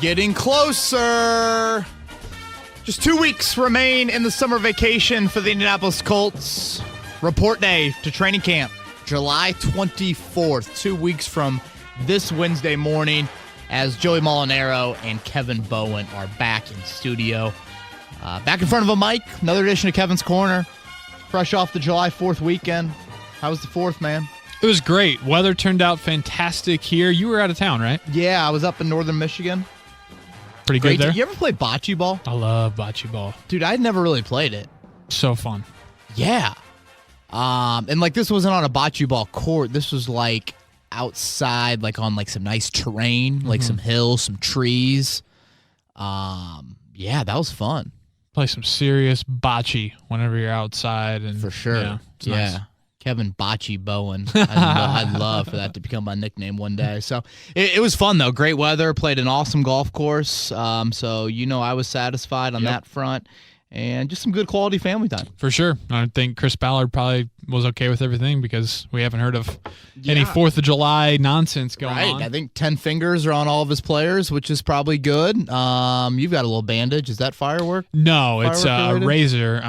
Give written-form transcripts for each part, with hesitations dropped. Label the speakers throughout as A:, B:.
A: getting closer. Just 2 weeks remain in the summer vacation for the Indianapolis Colts. Report day to training camp, July 24th, 2 weeks from this Wednesday morning, as Joey Molinaro and Kevin Bowen are back in studio. Back in front of a mic, another edition of Kevin's Corner, fresh off the July 4th weekend. How was the 4th, man?
B: It was great. Weather turned out fantastic here. You were out of town, right?
A: Yeah, I was up in northern Michigan.
B: Pretty good there.
A: You ever play bocce ball?
B: I love bocce ball.
A: Dude, I'd never really played it.
B: So fun.
A: Yeah. And like this wasn't on a bocce ball court. This was like outside, like on like some nice terrain, like some hills, some trees. Yeah, that was fun.
B: Play some serious bocce whenever you're outside. And
A: for sure.
B: Yeah. Nice.
A: Kevin Bocce Bowen. I'd love for that to become my nickname one day. So it was fun, though. Great weather. Played an awesome golf course. So, I was satisfied on that front. And just some good quality family time.
B: For sure. I think Chris Ballard probably was okay with everything because we haven't heard of any 4th of July nonsense going on.
A: I think 10 fingers are on all of his players, which is probably good. You've got a little bandage. Is that firework?
B: No, it's a razor.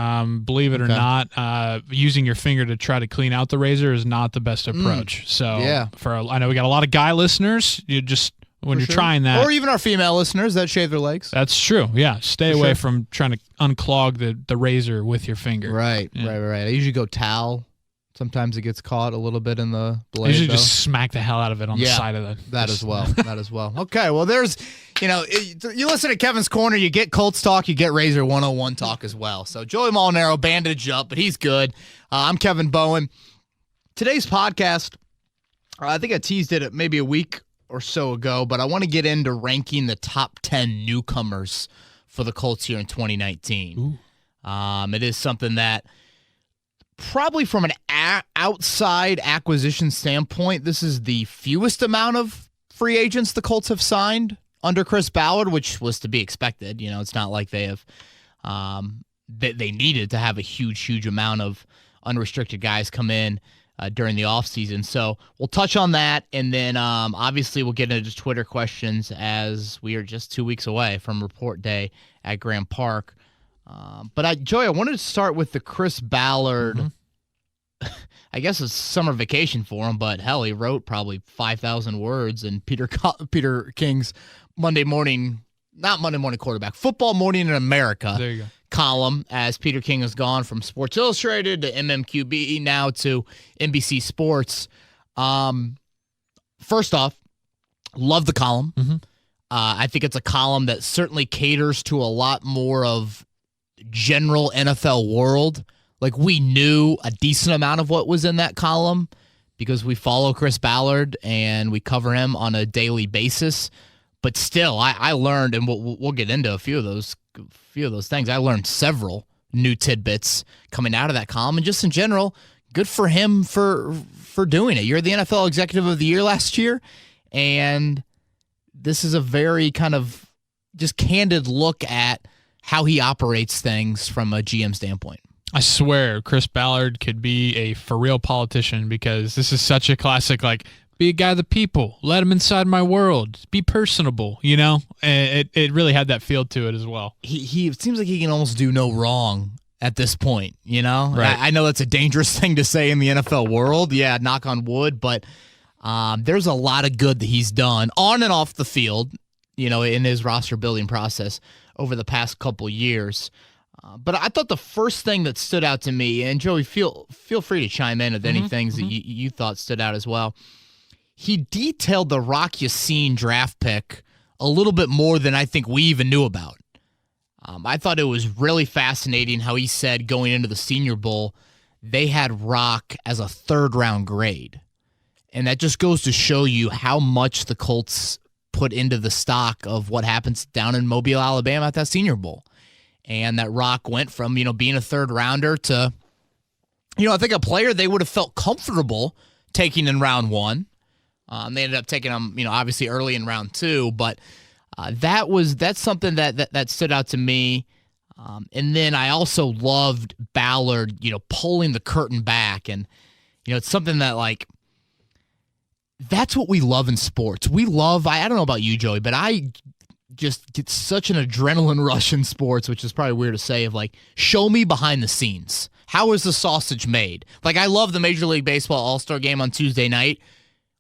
B: Believe it or not, using your finger to try to clean out the razor is not the best approach. So I know we got a lot of guy listeners. When you're trying that.
A: Or even our female listeners that shave their legs.
B: That's true, yeah. Stay away from trying to unclog the razor with your finger.
A: Right. I usually go towel. Sometimes it gets caught a little bit in the blade.
B: I usually just smack the hell out of it on the side of
A: that as well. Okay, well, there's, you listen to Kevin's Corner, you get Colts talk, you get Razor 101 talk as well. So Joey Molinaro bandaged up, but he's good. I'm Kevin Bowen. Today's podcast, I think I teased it maybe a week or so ago, but I want to get into ranking the top 10 newcomers for the Colts here in 2019. It is something that probably from an outside acquisition standpoint, this is the fewest amount of free agents the Colts have signed under Chris Ballard, which was to be expected. It's not like they have they needed to have a huge amount of unrestricted guys come in during the offseason. So we'll touch on that, and then obviously we'll get into Twitter questions as we are just 2 weeks away from report day at Graham Park. Joey, I wanted to start with the Chris Ballard, I guess it's summer vacation for him, but hell, he wrote probably 5,000 words in Peter King's Football Morning in America.
B: There you go.
A: Column, as Peter King has gone from Sports Illustrated to MMQB now to NBC Sports. First off, love the column. I think it's a column that certainly caters to a lot more of general NFL world. Like, we knew a decent amount of what was in that column because we follow Chris Ballard and we cover him on a daily basis. But still, I learned, and we'll get into a few of those things. I learned several new tidbits coming out of that column, and just in general, good for him for doing it. You're the NFL Executive of the Year last year, and this is a very kind of just candid look at how he operates things from a GM standpoint.
B: I swear Chris Ballard could be a for real politician because this is such a classic, be a guy of the people. Let him inside my world. Be personable, And it really had that feel to it as well.
A: He it seems like he can almost do no wrong at this point,
B: Right.
A: I know that's a dangerous thing to say in the NFL world. Yeah, knock on wood, but there's a lot of good that he's done on and off the field, in his roster building process over the past couple years. But I thought the first thing that stood out to me, and Joey, feel free to chime in with any things that you thought stood out as well. He detailed the Rock Ya-Sin draft pick a little bit more than I think we even knew about. I thought it was really fascinating how he said going into the Senior Bowl, they had Rock as a third-round grade. And that just goes to show you how much the Colts put into the stock of what happens down in Mobile, Alabama at that Senior Bowl. And that Rock went from, being a third-rounder to, I think a player they would have felt comfortable taking in round one. They ended up taking him, obviously early in round two, but that's something that stood out to me. And then I also loved Ballard, pulling the curtain back, and it's something that that's what we love in sports. We love, I don't know about you, Joey, but I just get such an adrenaline rush in sports, which is probably weird to say, of like, show me behind the scenes. How is the sausage made? Like, I love the Major League Baseball All-Star Game on Tuesday night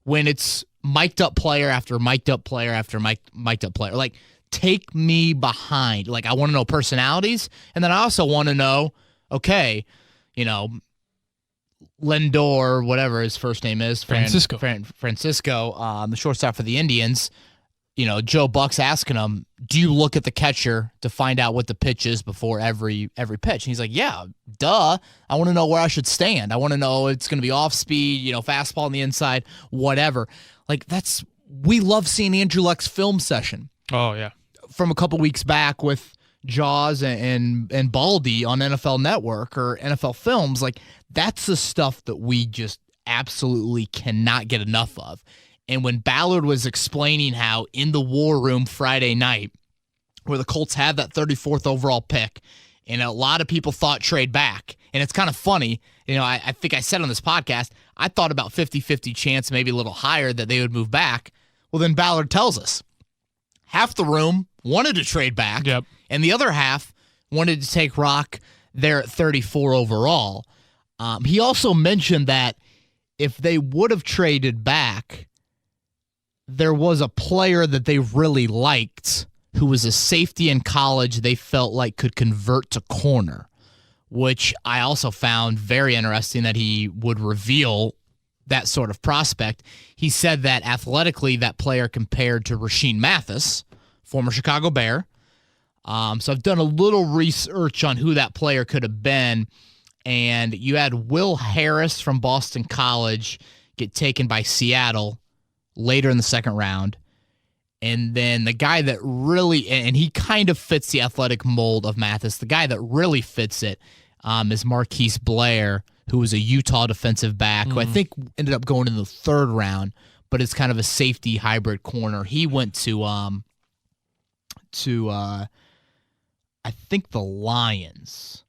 A: when it's mic'd up player after mic'd up player after mic'd up player. Like, take me behind. Like, I want to know personalities, and then I also want to know, okay, you know, Lindor, whatever his first name is, Francisco, the shortstop for the Indians. You know, Joe Buck's asking him, do you look at the catcher to find out what the pitch is before every pitch? And he's like, yeah, duh. I want to know where I should stand. I want to know it's going to be off speed, you know, fastball on the inside, whatever. Like, we love seeing Andrew Luck's film session.
B: Oh, yeah.
A: From a couple weeks back with Jaws and Baldy on NFL Network or NFL Films. Like, that's the stuff that we just absolutely cannot get enough of. And when Ballard was explaining how in the war room Friday night, where the Colts had that 34th overall pick, and a lot of people thought trade back. And it's kind of funny. You know, I think I said on this podcast, I thought about 50-50 chance, maybe a little higher, that they would move back. Well, then Ballard tells us half the room wanted to trade back,
B: yep,
A: and the other half wanted to take Rock there at 34 overall. He also mentioned that if they would have traded back, there was a player that they really liked who was a safety in college they felt like could convert to corner, which I also found very interesting that he would reveal that sort of prospect. He said that athletically that player compared to Rashean Mathis, former Chicago Bear. So I've done a little research on who that player could have been, and you had Will Harris from Boston College get taken by Seattle later in the second round. And then the guy that really, and he kind of fits the athletic mold of Mathis, the guy that really fits it is Marquise Blair, who was a Utah defensive back, who I think ended up going in the third round, but it's kind of a safety hybrid corner. He went to I think the Lions.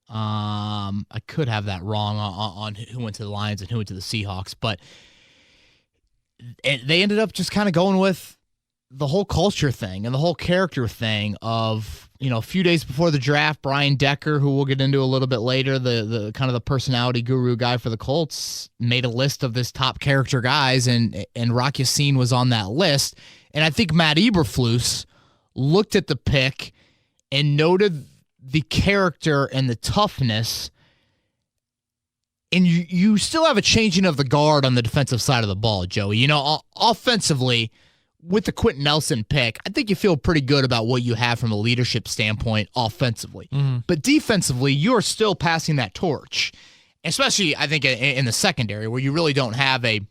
A: I could have that wrong on who went to the Lions and who went to the Seahawks, but they ended up just kind of going with the whole culture thing and the whole character thing of, you know, a few days before the draft, Brian Decker, who we'll get into a little bit later, the kind of the personality guru guy for the Colts, made a list of this top character guys, and Rock Ya-Sin was on that list. And I think Matt Eberflus looked at the pick and noted the character and the toughness. And you still have a changing of the guard on the defensive side of the ball, Joey. You know, offensively, with the Quentin Nelson pick, I think you feel pretty good about what you have from a leadership standpoint offensively. Mm-hmm. But defensively, you're still passing that torch, especially, I think, in the secondary, where you really don't have a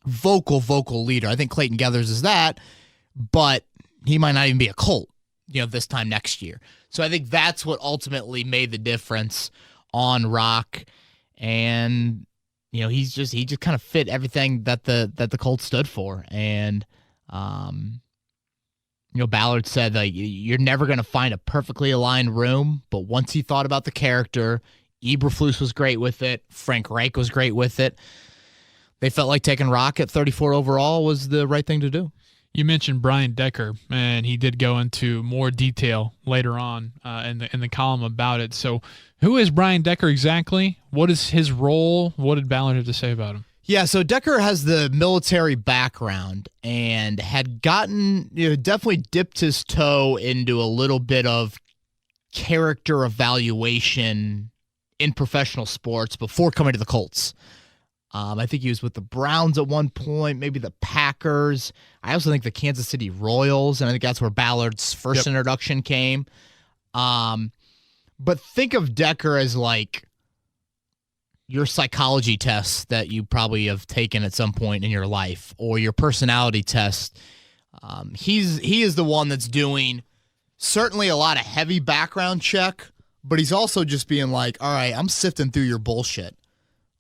A: vocal leader. I think Clayton Geathers is that, but he might not even be a Colt, you know, this time next year. So I think that's what ultimately made the difference on Rock. And, you know, he just kind of fit everything that the Colts stood for. And, you know, Ballard said, like, you're never going to find a perfectly aligned room, but once he thought about the character, Eberflus was great with it. Frank Reich was great with it. They felt like taking Rock at 34 overall was the right thing to do.
B: You mentioned Brian Decker, and he did go into more detail later on in the column about it. So who is Brian Decker exactly? What is his role? What did Ballard have to say about him?
A: Yeah, so Decker has the military background and had gotten, you know, definitely dipped his toe into a little bit of character evaluation in professional sports before coming to the Colts. I think he was with the Browns at one point, maybe the Packers. I also think the Kansas City Royals, and I think that's where Ballard's first introduction came. But think of Decker as like your psychology test that you probably have taken at some point in your life, or your personality test. He is the one that's doing certainly a lot of heavy background check, but he's also just being like, all right, I'm sifting through your bullshit.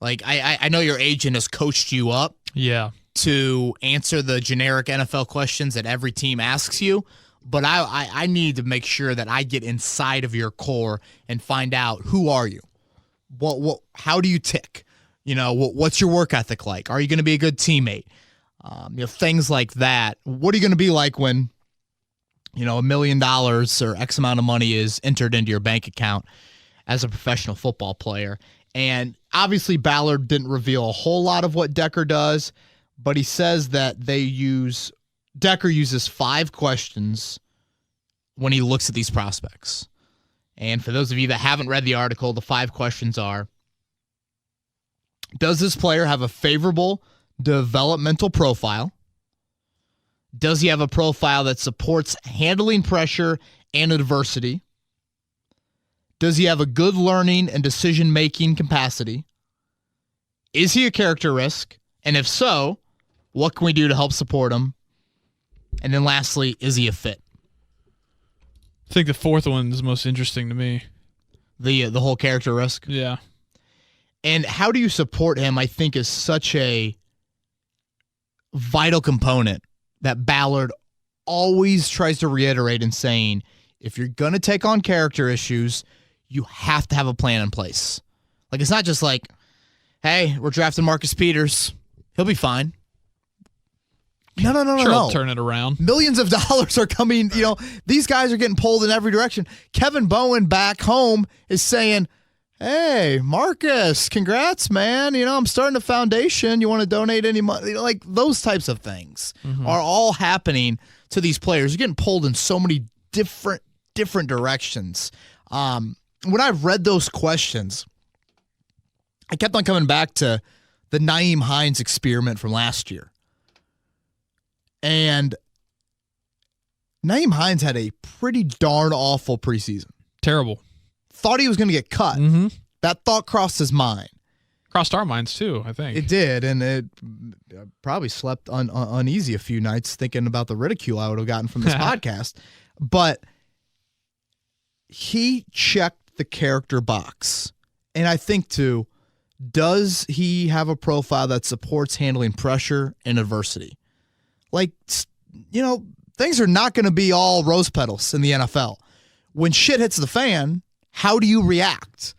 A: Like, I know your agent has coached you up to answer the generic NFL questions that every team asks you, but I need to make sure that I get inside of your core and find out, who are you? How do you tick? You know, what's your work ethic like? Are you going to be a good teammate? You know, things like that. What are you going to be like when $1 million or X amount of money is entered into your bank account as a professional football player. And obviously Ballard didn't reveal a whole lot of what Decker does, but he says that Decker uses 5 questions when he looks at these prospects. And for those of you that haven't read the article, the 5 questions are: does this player have a favorable developmental profile? Does he have a profile that supports handling pressure and adversity? Does he have a good learning and decision-making capacity? Is he a character risk? And if so, what can we do to help support him? And then lastly, is he a fit?
B: I think the 4th one is most interesting to me.
A: The whole character risk?
B: Yeah.
A: And how do you support him, I think, is such a vital component that Ballard always tries to reiterate in saying, if you're going to take on character issues, you have to have a plan in place. Like, it's not just like, hey, we're drafting Marcus Peters. He'll be fine. No.
B: Sure, I'll turn it around.
A: Millions of dollars are coming. These guys are getting pulled in every direction. Kevin Bowen back home is saying, hey, Marcus, congrats, man. I'm starting a foundation. You want to donate any money? Like, those types of things are all happening to these players. You're getting pulled in so many different directions. When I read those questions, I kept on coming back to the Nyheim Hines experiment from last year. And Nyheim Hines had a pretty darn awful preseason.
B: Terrible.
A: Thought he was going to get cut.
B: Mm-hmm.
A: That thought crossed his mind.
B: Crossed our minds too, I think.
A: It did, and it probably slept uneasy a few nights thinking about the ridicule I would have gotten from this podcast. But he checked the character box. And I think, too, does he have a profile that supports handling pressure and adversity? Like, things are not going to be all rose petals in the NFL. When shit hits the fan, how do you react?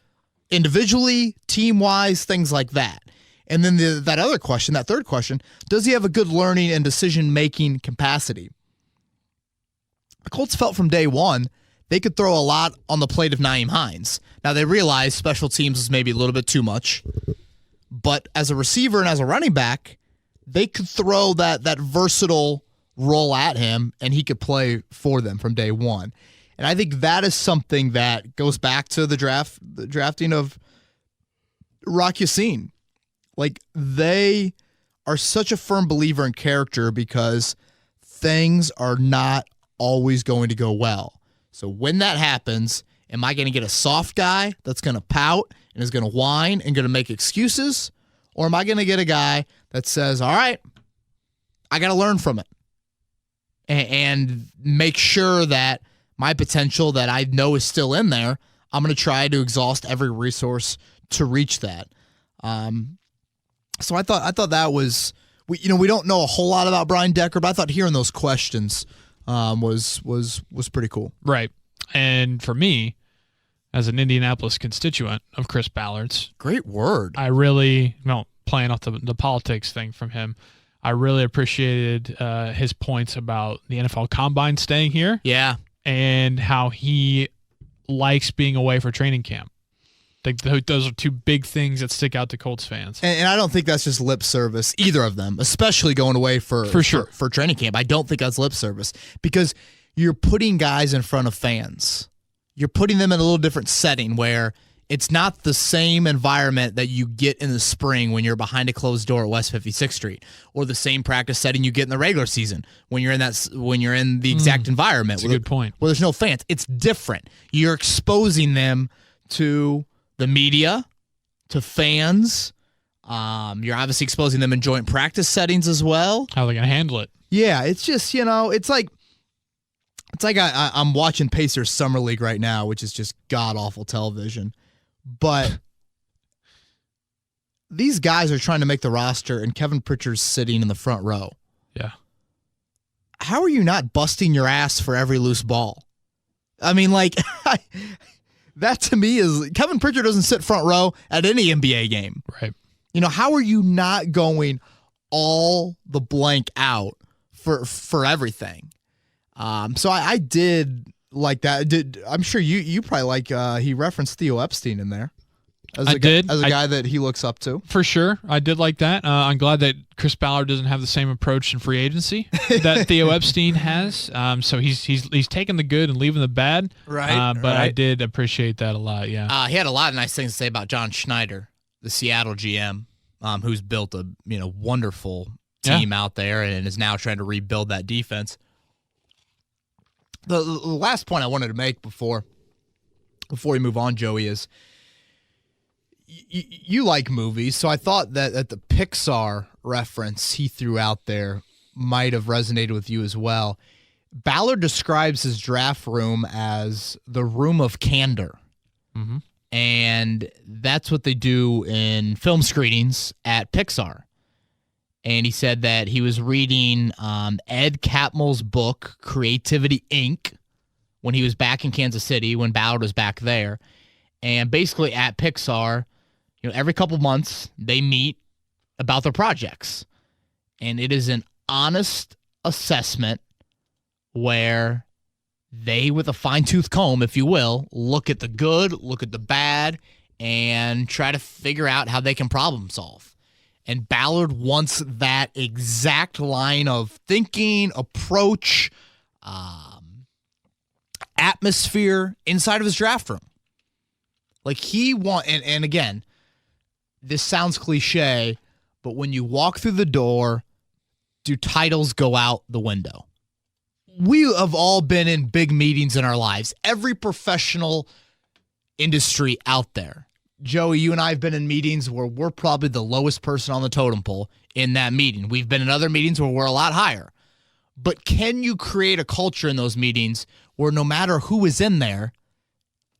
A: Individually, team-wise, things like that. And then that other question, that third question, does he have a good learning and decision-making capacity? The Colts felt from day one they could throw a lot on the plate of Nyheim Hines. Now, they realized special teams was maybe a little bit too much. But as a receiver and as a running back, they could throw that versatile role at him, and he could play for them from day one. And I think that is something that goes back to the drafting of Rock Ya-Sin. Like, they are such a firm believer in character because things are not always going to go well. So when that happens, am I going to get a soft guy that's going to pout and is going to whine and going to make excuses? Or am I going to get a guy that says, all right, I got to learn from it and make sure that my potential that I know is still in there, I'm going to try to exhaust every resource to reach that. So I thought that was, we don't know a whole lot about Brian Decker, but I thought hearing those questions was pretty cool.
B: Right. And for me, as an Indianapolis constituent of Chris Ballard's,
A: great word.
B: I really, playing off the politics thing from him, I really appreciated his points about the NFL Combine staying here.
A: Yeah.
B: And how he likes being away for training camp. Like, those are two big things that stick out to Colts fans.
A: And I don't think that's just lip service, either of them, especially going away for sure for training camp. I don't think that's lip service because you're putting guys in front of fans. You're putting them in a little different setting where it's not the same environment that you get in the spring when you're behind a closed door at West 56th Street, or the same practice setting you get in the regular season when you're in the exact environment.
B: That's a good point.
A: Where there's no fans. It's different. You're exposing them to the media, to fans. You're obviously exposing them in joint practice settings as well.
B: How are they going to handle it?
A: Yeah, it's just, it's like I'm watching Pacers Summer League right now, which is just god-awful television. But these guys are trying to make the roster, and Kevin Pritchard's sitting in the front row.
B: Yeah.
A: How are you not busting your ass for every loose ball? I mean, that to me is, Kevin Pritchard doesn't sit front row at any NBA game.
B: Right.
A: How are you not going all the blank out for everything? So I did like that. I'm sure you probably like he referenced Theo Epstein in there. As a guy that he looks up to.
B: For sure. I did like that. I'm glad that Chris Ballard doesn't have the same approach in free agency that Theo Epstein has. So he's taking the good and leaving the bad.
A: Right.
B: But I did appreciate that a lot, yeah.
A: He had a lot of nice things to say about John Schneider, the Seattle GM, who's built a wonderful team out there and is now trying to rebuild that defense. The last point I wanted to make before we move on, Joey, is you like movies, so I thought that the Pixar reference he threw out there might have resonated with you as well. Ballard describes his draft room as the room of candor.
B: Mm-hmm.
A: And that's what they do in film screenings at Pixar. And he said that he was reading Ed Catmull's book, Creativity, Inc., when he was back in Kansas City, when Ballard was back there. And basically at Pixar, every couple months they meet about their projects. And it is an honest assessment where they, with a fine-tooth comb, if you will, look at the good, look at the bad, and try to figure out how they can problem solve. And Ballard wants that exact line of thinking, approach, atmosphere inside of his draft room. Like and again, this sounds cliche, but when you walk through the door, do titles go out the window? We have all been in big meetings in our lives. Every professional industry out there. Joey, you and I have been in meetings where we're probably the lowest person on the totem pole in that meeting. We've been in other meetings where we're a lot higher. But can you create a culture in those meetings where no matter who is in there,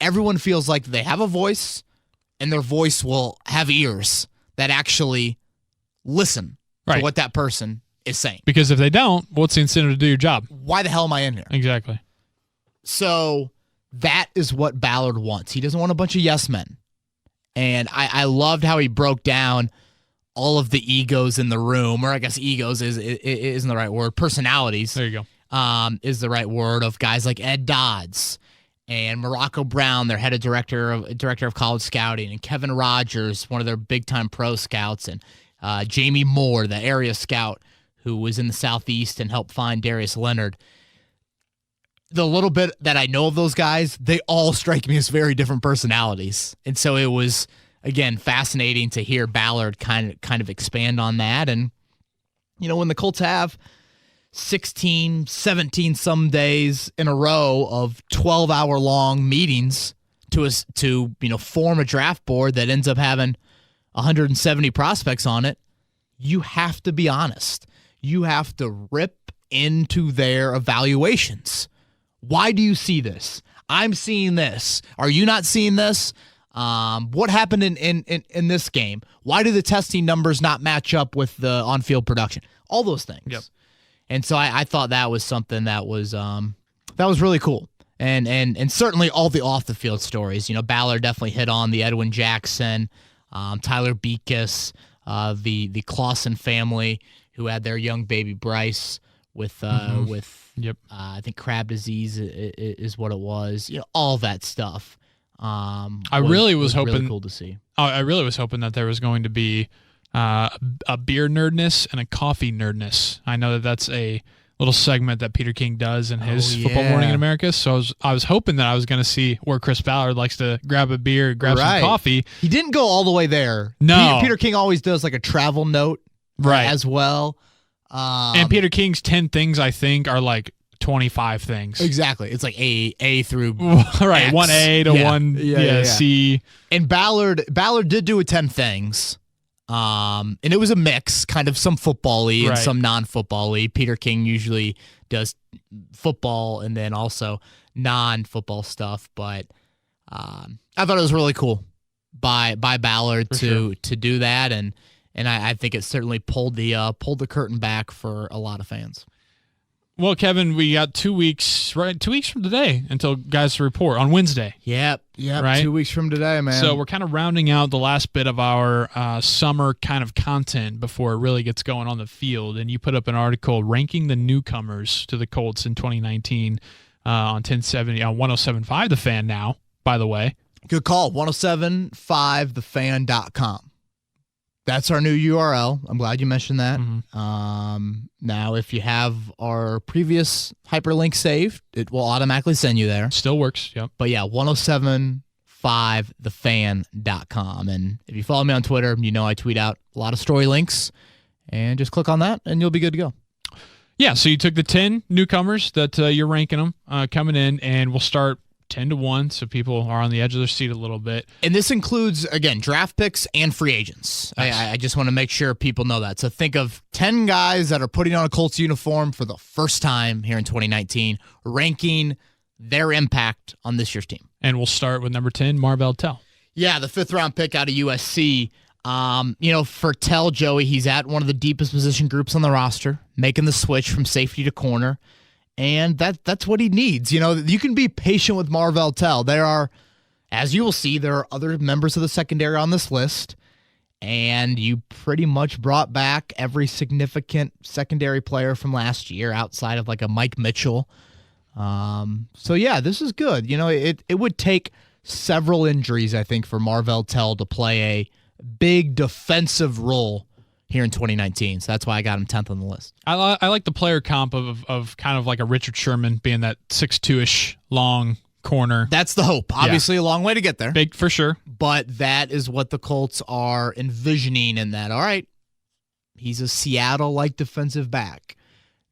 A: everyone feels like they have a voice and their voice will have ears that actually listen to what that person is saying?
B: Because if they don't, what's the incentive to do your job?
A: Why the hell am I in here?
B: Exactly.
A: So that is what Ballard wants. He doesn't want a bunch of yes men. And I loved how he broke down all of the egos in the room, or I guess egos isn't the right word. Personalities.
B: There you go.
A: Is the right word, of guys like Ed Dodds and Morocco Brown, their head of director of college scouting, and Kevin Rogers, one of their big-time pro scouts, and Jamie Moore, the area scout who was in the Southeast and helped find Darius Leonard. The little bit that I know of those guys, they all strike me as very different personalities. And so it was, again, fascinating to hear Ballard kind of expand on that. And, when the Colts have 16, 17 some days in a row of 12-hour-long meetings to form a draft board that ends up having 170 prospects on it, you have to be honest. You have to rip into their evaluations. Why do you see this? I'm seeing this. Are you not seeing this? What happened in this game? Why do the testing numbers not match up with the on-field production? All those things.
B: Yep.
A: And so I thought that was something that was really cool. And certainly all the off-the-field stories. Ballard definitely hit on the Edwin Jackson, Tyler Beekes, the Clausen family who had their young baby Bryce with I think crab disease is what it was. All that stuff.
B: I really was hoping
A: really cool to see.
B: I really was hoping that there was going to be a beer nerdness and a coffee nerdness. I know that's a little segment that Peter King does in his Football Morning in America. So I was hoping that I was going to see where Chris Ballard likes to grab a beer, grab some coffee.
A: He didn't go all the way there.
B: No,
A: Peter King always does like a travel note, as well.
B: And Peter King's 10 things, I think, are like 25 things.
A: Exactly. It's like A through
B: right,
A: X.
B: 1A to 1 C.
A: And Ballard did do a 10 things. And it was a mix, kind of some football-y and some non-football-y. Peter King usually does football and then also non-football stuff. But I thought it was really cool by Ballard to do that, and I think it certainly pulled the curtain back for a lot of fans.
B: Well, Kevin, we got 2 weeks, right? 2 weeks from today until guys report on Wednesday.
A: Yep.
B: Right?
A: 2 weeks from today, man.
B: So we're kind of rounding out the last bit of our summer kind of content before it really gets going on the field. And you put up an article ranking the newcomers to the Colts in 2019 on 1070 on 107.5 The Fan now, by the way.
A: Good call. 1075thefan.com. That's our new URL. I'm glad you mentioned that. Now, if you have our previous hyperlink saved, it will automatically send you there.
B: Still works, yep.
A: But yeah, 1075thefan.com. And if you follow me on Twitter, you know I tweet out a lot of story links. And just click on that, and you'll be good to go.
B: Yeah, so you took the 10 newcomers that you're ranking them coming in, and we'll start 10-1, so people are on the edge of their seat a little bit.
A: And this includes, again, draft picks and free agents. Nice. I just want to make sure people know that. So think of 10 guys that are putting on a Colts uniform for the first time here in 2019, ranking their impact on this year's team.
B: And we'll start with number 10, Marvell Tell.
A: Yeah, the 5th-round pick out of USC. For Tell, Joey, he's at one of the deepest position groups on the roster, making the switch from safety to corner. And that's what he needs. You can be patient with Marvell Tell. There are, as you will see, there are other members of the secondary on this list, and you pretty much brought back every significant secondary player from last year outside of like a Mike Mitchell. So yeah, this is good. It would take several injuries, I think, for Marvell Tell to play a big defensive role here in 2019. So that's why I got him 10th on the list.
B: I like the player comp of kind of like a Richard Sherman being that 6'2"-ish long corner.
A: That's the hope. Obviously, a long way to get there.
B: Big for sure.
A: But that is what the Colts are envisioning in that, all right, he's a Seattle-like defensive back.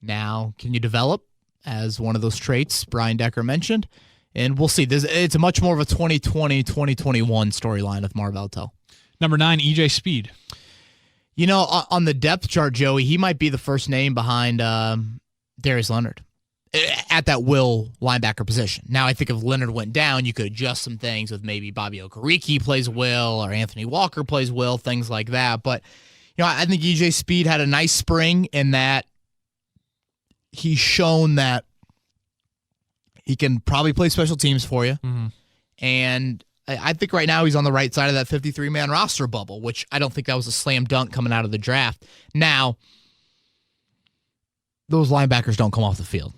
A: Now, can you develop as one of those traits Brian Decker mentioned? And we'll see. It's much more of a 2020, 2021 storyline with Marvell Tell.
B: Number 9, EJ Speed.
A: On the depth chart, Joey, he might be the first name behind Darius Leonard at that will linebacker position. Now, I think if Leonard went down, you could adjust some things with maybe Bobby O Curriki plays will or Anthony Walker plays will, things like that. But, I think EJ Speed had a nice spring in that he's shown that he can probably play special teams for you. Mm-hmm. And I think right now he's on the right side of that 53-man roster bubble, which I don't think that was a slam dunk coming out of the draft. Now, those linebackers don't come off the field.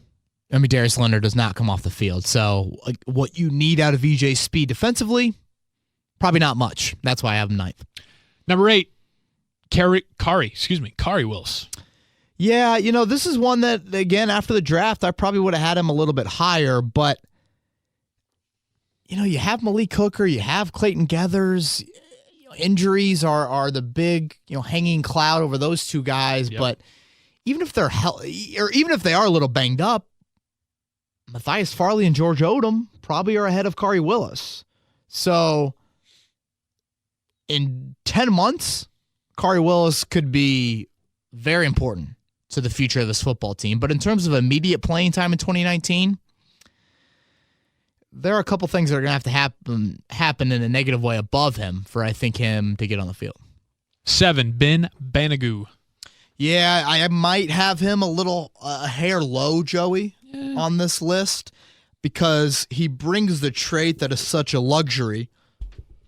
A: Darius Leonard does not come off the field. So what you need out of EJ Speed defensively, probably not much. That's why I have him 9th.
B: Number 8, Kari Willis.
A: Yeah, this is one that, again, after the draft, I probably would have had him a little bit higher, but you have Malik Hooker, you have Clayton Geathers. Injuries are the big, hanging cloud over those two guys. Yep. But even if they're or even if they are a little banged up, Matthias Farley and George Odom probably are ahead of Kari Willis. So in 10 months, Kari Willis could be very important to the future of this football team. But in terms of immediate playing time in 2019, there are a couple things that are going to have to happen in a negative way above him for, I think, him to get on the field.
B: 7, Ben Banogu.
A: Yeah, I might have him a hair low, Joey, on this list because he brings the trait that is such a luxury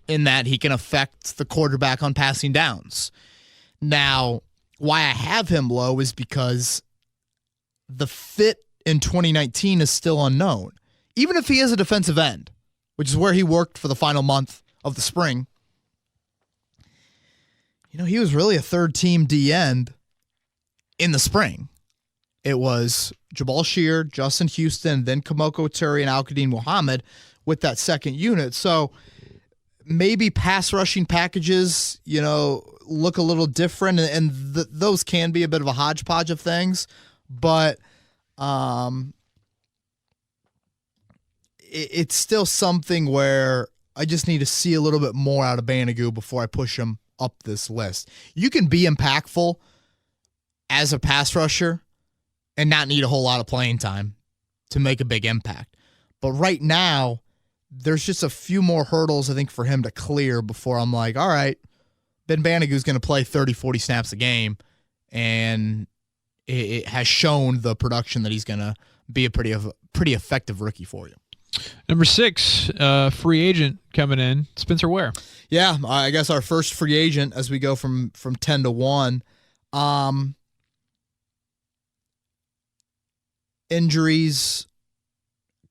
A: in that he can affect the quarterback on passing downs. Now, why I have him low is because the fit in 2019 is still unknown. Even if he is a defensive end, which is where he worked for the final month of the spring, he was really a third-team D-end in the spring. It was Jabal Shear, Justin Houston, then Kamoko Turi, and Al-Qadim Muhammad with that second unit. So maybe pass rushing packages, look a little different, and those can be a bit of a hodgepodge of things, but it's still something where I just need to see a little bit more out of Banogu before I push him up this list. You can be impactful as a pass rusher and not need a whole lot of playing time to make a big impact. But right now, there's just a few more hurdles, I think, for him to clear before I'm like, all right, Ben Banogu's going to play 30, 40 snaps a game, and it has shown the production that he's going to be a pretty effective rookie for you.
B: Number 6, free agent coming in, Spencer Ware.
A: Yeah, I guess our first free agent as we go from 10 to 1. Injuries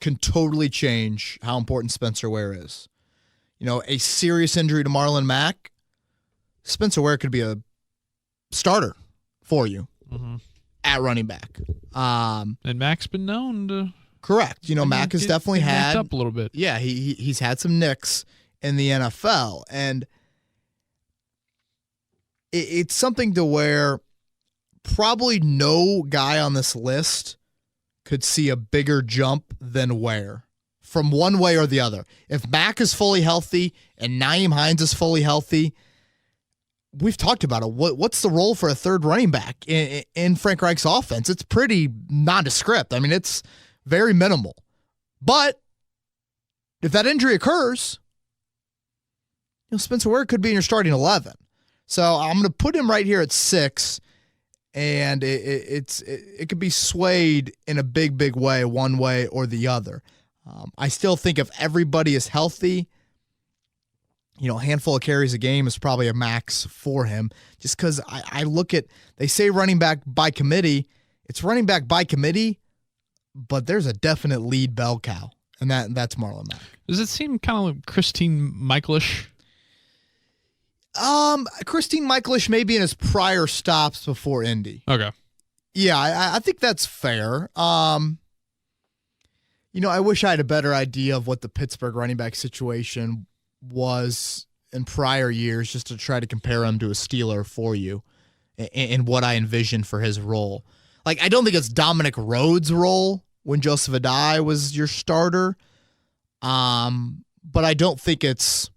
A: can totally change how important Spencer Ware is. A serious injury to Marlon Mack, Spencer Ware could be a starter for you at running back.
B: And Mack's been known to...
A: Correct. Mack has definitely had
B: up a little bit.
A: Yeah, he's had some nicks in the NFL, and it's something to where probably no guy on this list could see a bigger jump than Ware from one way or the other. If Mack is fully healthy and Nyheim Hines is fully healthy, we've talked about it. What's the role for a third running back in Frank Reich's offense? It's pretty nondescript. I mean, it's very minimal. But if that injury occurs, Spencer Ware could be in your starting 11. So I'm going to put him right here at 6, and it could be swayed in a big way, one way or the other. I still think if everybody is healthy, a handful of carries a game is probably a max for him. Just because I look at, they say running back by committee. It's running back by committee, but there's a definite lead bell cow, and that's Marlon Mack.
B: Does it seem kind of like Christine Michaelish?
A: Christine Michaelish maybe in his prior stops before Indy.
B: Okay.
A: Yeah, I think that's fair. I wish I had a better idea of what the Pittsburgh running back situation was in prior years, just to try to compare him to a Steeler for you and what I envisioned for his role. Like, I don't think it's Dominic Rhodes' role when Joseph Adai was your starter. But I don't think it's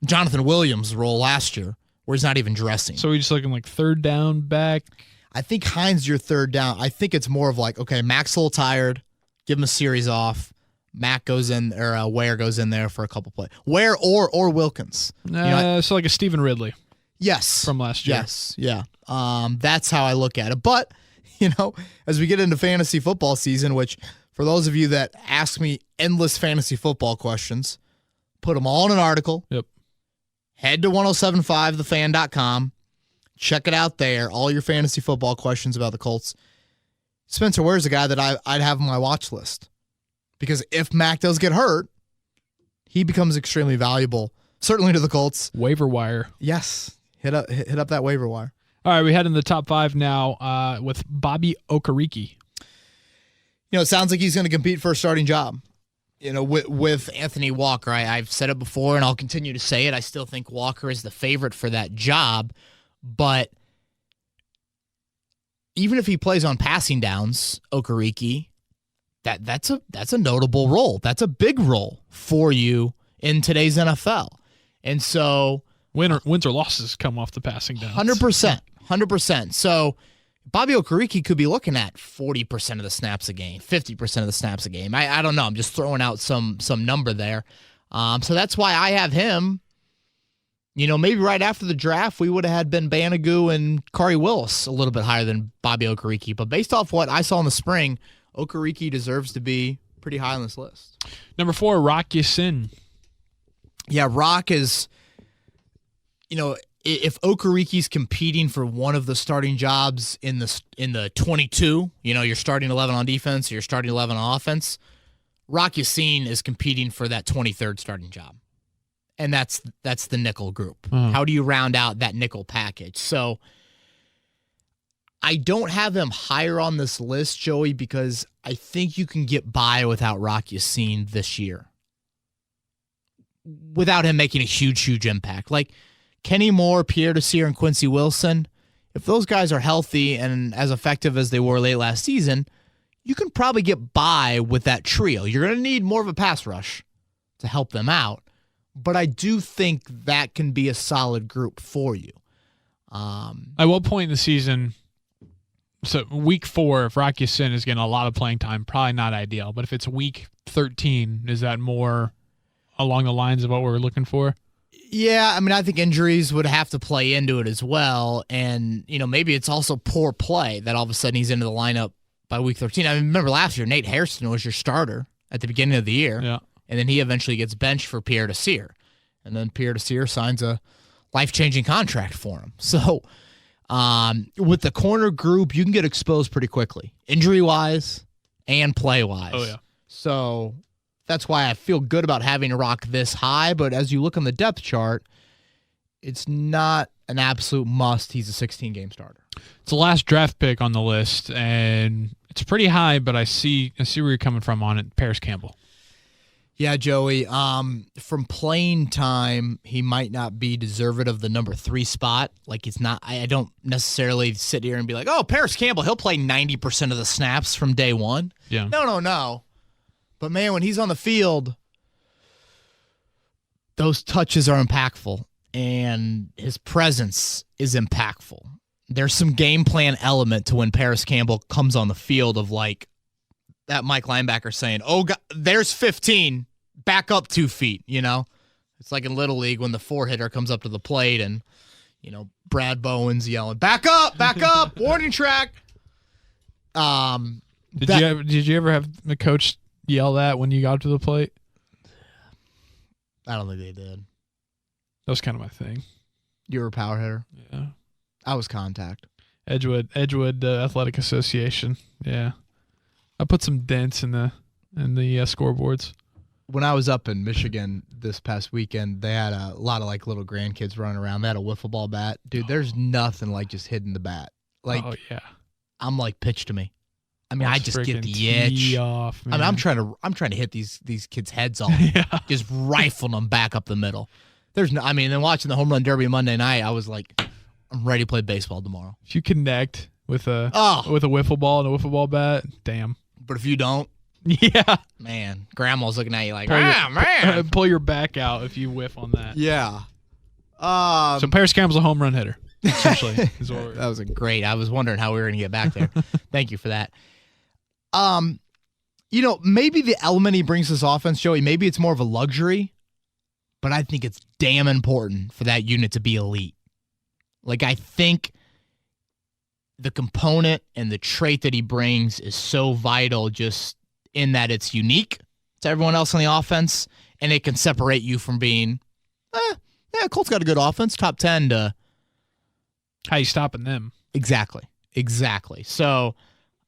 A: Jonathan Williams' role last year, where he's not even dressing.
B: So we're just looking like third down back?
A: I think Hines your third down. I think it's more of like, okay, Mac's a little tired, give him a series off. Mack goes in, or Ware goes in there for a couple plays. Ware or Wilkins.
B: So like a Stephen Ridley.
A: Yes.
B: From last year.
A: Yes, yeah. That's how I look at it. But, as we get into fantasy football season, which for those of you that ask me endless fantasy football questions, put them all in an article.
B: Yep.
A: Head to 1075thefan.com. Check it out there. All your fantasy football questions about the Colts. Spencer Ware's a guy that I'd have on my watch list. Because if Mack does get hurt, he becomes extremely valuable, certainly to the Colts.
B: Waiver wire.
A: Yes. Hit up that waiver wire.
B: All right, we head in the top 5 now with Bobby O Curriki.
A: It sounds like he's going to compete for a starting job. With Anthony Walker. I've said it before, and I'll continue to say it. I still think Walker is the favorite for that job. But even if he plays on passing downs, O Curriki, that's a notable role. That's a big role for you in today's NFL. And so
B: wins or losses come off the passing downs.
A: 100%. So Bobby O Curriki could be looking at 40% of the snaps a game, 50% of the snaps a game. I don't know. I'm just throwing out some number there. So that's why I have him. Maybe right after the draft, we would have had Ben Banagoo and Kari Willis a little bit higher than Bobby O Curriki. But based off what I saw in the spring, O Curriki deserves to be pretty high on this list.
B: Number 4, Rock Ya-Sin.
A: Yeah, Rock is, if O Curriki's competing for one of the starting jobs in the 22, you're starting 11 on defense, or you're starting 11 on offense, Rock Ya-Sin is competing for that 23rd starting job. And that's the nickel group. How do you round out that nickel package? So I don't have him higher on this list, Joey, because I think you can get by without Rock Ya-Sin this year. Without him making a huge impact. Like Kenny Moore, Pierre Desir, and Quincy Wilson, if those guys are healthy and as effective as they were late last season, you can probably get by with that trio. You're going to need more of a pass rush to help them out. But I do think that can be a solid group for you.
B: At what point in the season, so week 4, if Rock Ya-Sin is getting a lot of playing time, probably not ideal. But if it's week 13, is that more along the lines of what we're looking for?
A: Yeah, I mean, I think injuries would have to play into it as well. And, maybe it's also poor play that all of a sudden he's into the lineup by week 13. I remember last year, Nate Hairston was your starter at the beginning of the year.
B: Yeah.
A: And then he eventually gets benched for Pierre Desir. And then Pierre Desir signs a life-changing contract for him. So with the corner group, you can get exposed pretty quickly, injury-wise and play-wise.
B: Oh, yeah.
A: So that's why I feel good about having a rock this high. But as you look on the depth chart, it's not an absolute must. He's a 16-game starter.
B: It's the last draft pick on the list, and it's pretty high, but I see where you're coming from on it. Hearst Campbell.
A: Yeah, Joey. From playing time, he might not be deserved of the number 3 spot. Like, it's not. I don't necessarily sit here and be like, "Oh, Hearst Campbell, he'll play 90% of the snaps from day one."
B: Yeah.
A: No. But man, when he's on the field, those touches are impactful, and his presence is impactful. There's some game plan element to when Hearst Campbell comes on the field of like that Mike linebacker saying, "Oh, God, there's 15, back up 2 feet." It's like in Little League when the 4-hitter comes up to the plate and Brad Bowen's yelling, "Back up, warning track."
B: Did you ever have the coach yell that when you got to the plate?
A: I don't think they did.
B: That was kind of my thing.
A: You were a power hitter.
B: Yeah.
A: I was contact.
B: Edgewood Athletic Association. Yeah. I put some dents in the scoreboards.
A: When I was up in Michigan this past weekend, they had a lot of like little grandkids running around. They had a wiffle ball bat. Dude, there's nothing like just hitting the bat. Like,
B: oh yeah.
A: I'm like, pitch to me. I mean, I just get the
B: tee
A: itch.
B: Off, man.
A: I mean, I'm trying to hit these kids' heads off.
B: Yeah.
A: Just rifling them back up the middle. Then watching the home run derby Monday night, I was like, I'm ready to play baseball tomorrow.
B: If you connect with a wiffle ball and a wiffle ball bat, damn.
A: But if you don't,
B: yeah,
A: man, grandma's looking at you like, man.
B: Pull your back out if you whiff on that.
A: Yeah.
B: So Hearst Campbell's a home run hitter. Essentially,
A: that was great. I was wondering how we were going to get back there. Thank you for that. Maybe the element he brings to this offense, Joey, maybe it's more of a luxury, but I think it's damn important for that unit to be elite. Like, I think the component and the trait that he brings is so vital just in that it's unique to everyone else on the offense, and it can separate you from being, Colts got a good offense, top 10 to...
B: How you stopping them?
A: Exactly. So,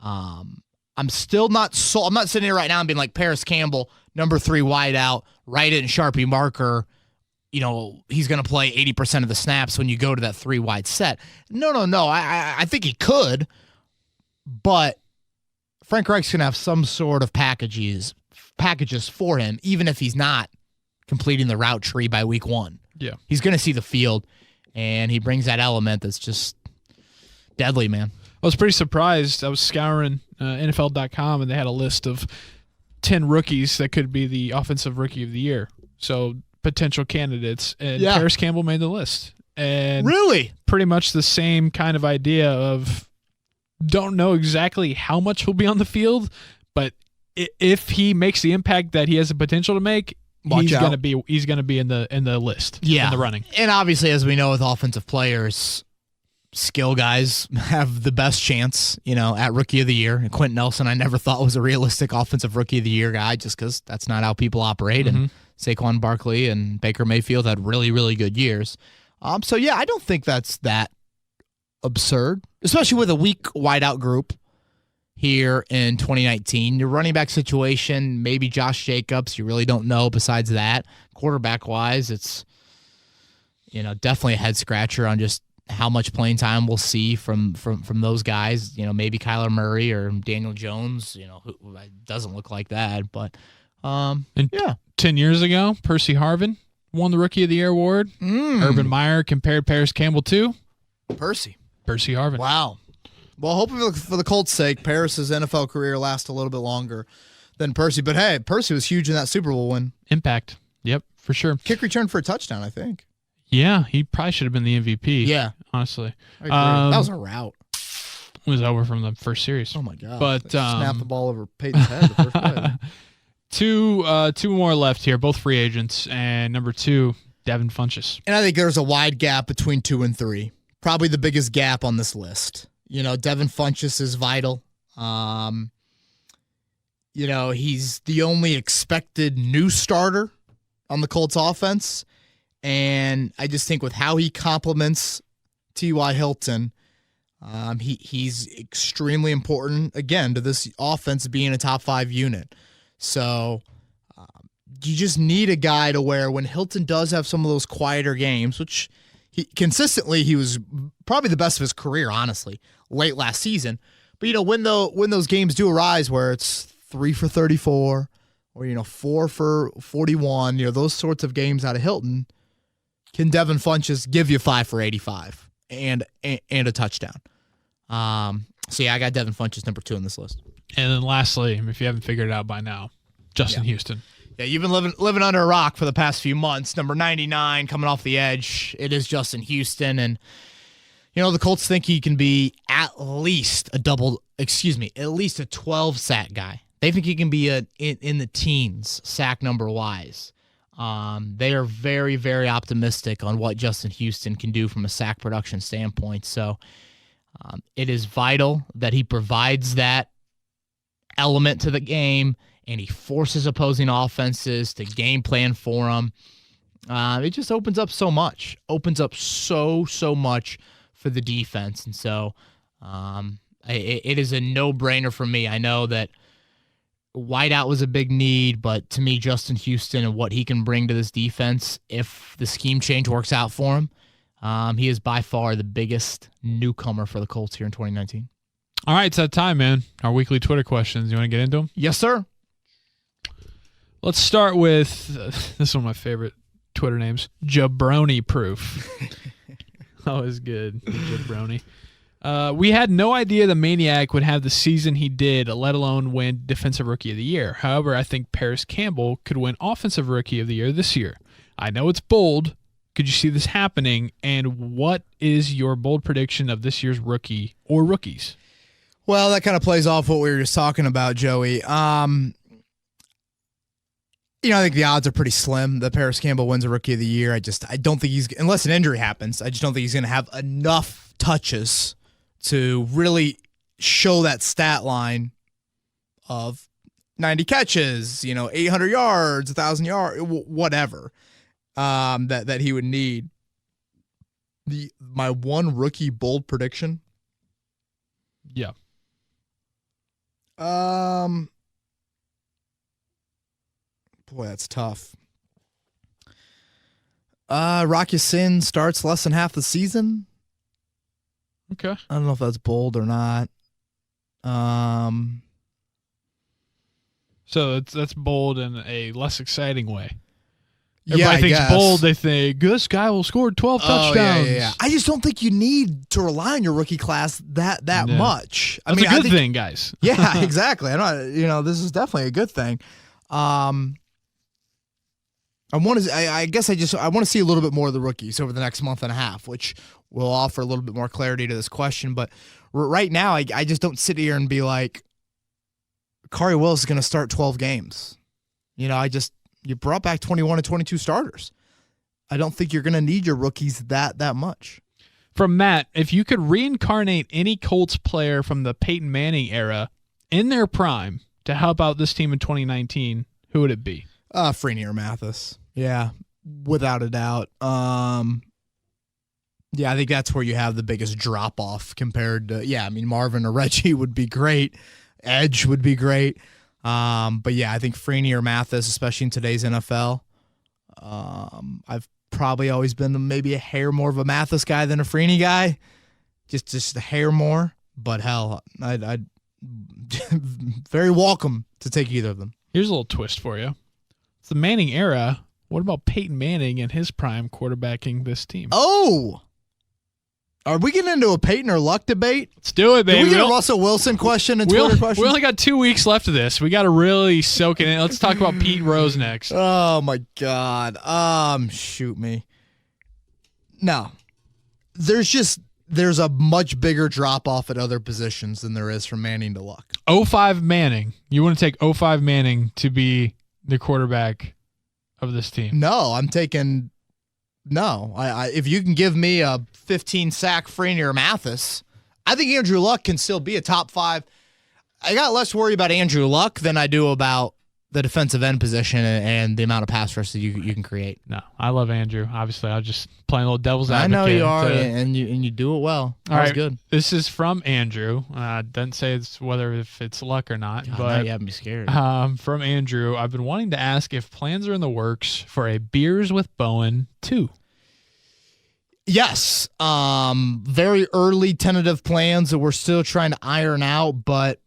A: I'm still not I'm not sitting here right now and being like, Hearst Campbell, number 3 wide out, write it in Sharpie marker. He's going to play 80% of the snaps when you go to that 3 wide set. No. I think he could, but Frank Reich's going to have some sort of packages for him, even if he's not completing the route tree by week 1.
B: Yeah.
A: He's going to see the field, and he brings that element that's just deadly, man.
B: I was pretty surprised. I was scouring NFL.com, and they had a list of 10 rookies that could be the offensive rookie of the year. So potential candidates, and Hearst Campbell made the list. And
A: really,
B: pretty much the same kind of idea of don't know exactly how much he'll be on the field, but if he makes the impact that he has the potential to make, he's gonna be in the list, in the running.
A: And obviously, as we know with offensive players, skill guys have the best chance, at Rookie of the Year. And Quentin Nelson, I never thought was a realistic offensive Rookie of the Year guy, just because that's not how people operate. Mm-hmm. And Saquon Barkley and Baker Mayfield had really, really good years. So yeah, I don't think that's that absurd, especially with a weak wideout group here in 2019. Your running back situation, maybe Josh Jacobs, you really don't know besides that. Quarterback-wise, it's definitely a head-scratcher on just how much playing time we'll see from those guys. Maybe Kyler Murray or Daniel Jones, who doesn't look like that. But,
B: 10 years ago, Percy Harvin won the Rookie of the Year award. Urban Meyer compared Hearst Campbell to Percy Harvin.
A: Wow. Well, hopefully for the Colts' sake, Paris's NFL career lasts a little bit longer than Percy. But hey, Percy was huge in that Super Bowl win.
B: Impact. Yep, for sure.
A: Kick return for a touchdown, I think.
B: Yeah, he probably should have been the MVP.
A: Yeah.
B: Honestly.
A: I agree. That was a route.
B: It was over from the first series.
A: Oh, my God.
B: But
A: snap the ball over Peyton's head the first play.
B: Two more left here, both free agents. And number 2, Devin Funchess.
A: And I think there's a wide gap between 2 and 3. Probably the biggest gap on this list. Devin Funchess is vital. He's the only expected new starter on the Colts offense. And I just think with how he complements T.Y. Hilton, he's extremely important, again, to this offense being a top 5 unit. So you just need a guy to where when Hilton does have some of those quieter games, which he was probably the best of his career, honestly, late last season. But, when those games do arise where it's 3 for 34 or, 4 for 41, those sorts of games out of Hilton, can Devin Funchess give you 5 for 85 and a touchdown? So, yeah, I got Devin Funchess number 2 on this list.
B: And then lastly, if you haven't figured it out by now, Justin Houston.
A: Yeah, you've been living under a rock for the past few months. Number 99 coming off the edge. It is Justin Houston. And, the Colts think he can be at least a 12 sack guy. They think he can be in the teens sack number wise. They are very, very optimistic on what Justin Houston can do from a sack production standpoint. So it is vital that he provides that element to the game and he forces opposing offenses to game plan for them. It just opens up so much. Opens up so much for the defense. And so it is a no-brainer for me. I know that wideout was a big need, but to me, Justin Houston and what he can bring to this defense, if the scheme change works out for him, he is by far the biggest newcomer for the Colts here in 2019.
B: All right, it's that time, man. Our weekly Twitter questions. You want to get into them?
A: Yes, sir.
B: Let's start with, this is one of my favorite Twitter names, Jabroni Proof. Always good, Jabroni. We had no idea the Maniac would have the season he did, let alone win Defensive Rookie of the Year. However, I think Hearst Campbell could win Offensive Rookie of the Year this year. I know it's bold. Could you see this happening? And what is your bold prediction of this year's rookie or rookies?
A: Well, that kind of plays off what we were just talking about, Joey. I think the odds are pretty slim that Hearst Campbell wins a Rookie of the Year. I don't think unless an injury happens, I just don't think he's going to have enough touches to really show that stat line of 90 catches, 800 yards, 1,000 yards, whatever that he would need. My one rookie bold prediction.
B: Yeah.
A: Boy, that's tough. Rock Ya-Sin starts less than half the season.
B: Okay.
A: I don't know if that's bold or not.
B: So that's bold in a less exciting way.
A: Yeah,
B: Everybody thinks bold. They think this guy will score 12 touchdowns.
A: Yeah. I just don't think you need to rely on your rookie class that much.
B: That's a good thing, guys.
A: Yeah, exactly. This is definitely a good thing. I want to see a little bit more of the rookies over the next month and a half, which will offer a little bit more clarity to this question. But right now, I just don't sit here and be like, Kari Willis is going to start 12 games. You brought back 21 and 22 starters. I don't think you're going to need your rookies that much.
B: From Matt, if you could reincarnate any Colts player from the Peyton Manning era in their prime to help out this team in 2019, who would it be?
A: Freeney or Mathis. Yeah, without a doubt. I think that's where you have the biggest drop-off compared to, Marvin or Reggie would be great. Edge would be great. But I think Freeney or Mathis, especially in today's NFL, I've probably always been maybe a hair more of a Mathis guy than a Freeney guy. Just a hair more. But hell, I'd very welcome to take either of them.
B: Here's a little twist for you. It's the Manning era. What about Peyton Manning in his prime quarterbacking this team?
A: Oh! Are we getting into a Peyton or Luck debate?
B: Let's do it, baby.
A: Did we get a Russell Wilson question and Twitter question?
B: We only got 2 weeks left of this. We got to really soak it in. Let's talk about Pete Rose next.
A: Oh, my God. Shoot me. No. There's a much bigger drop-off at other positions than there is from Manning to Luck.
B: 05 Manning. You want to take 05 Manning to be the quarterback of this team?
A: No, I'm taking no. If you can give me a 15-sack Frenier Mathis, I think Andrew Luck can still be a top 5. I got less worry about Andrew Luck than I do about the defensive end position and the amount of pass rush that you can create.
B: No, I love Andrew. Obviously, I'm just playing a little devil's advocate.
A: I know you are, and you do it well. That was good.
B: This is from Andrew. Doesn't say if it's Luck or not.
A: God,
B: but
A: now you have me scared.
B: From Andrew, I've been wanting to ask if plans are in the works for a Beers with Bowen 2.
A: Yes. Very early tentative plans that we're still trying to iron out, but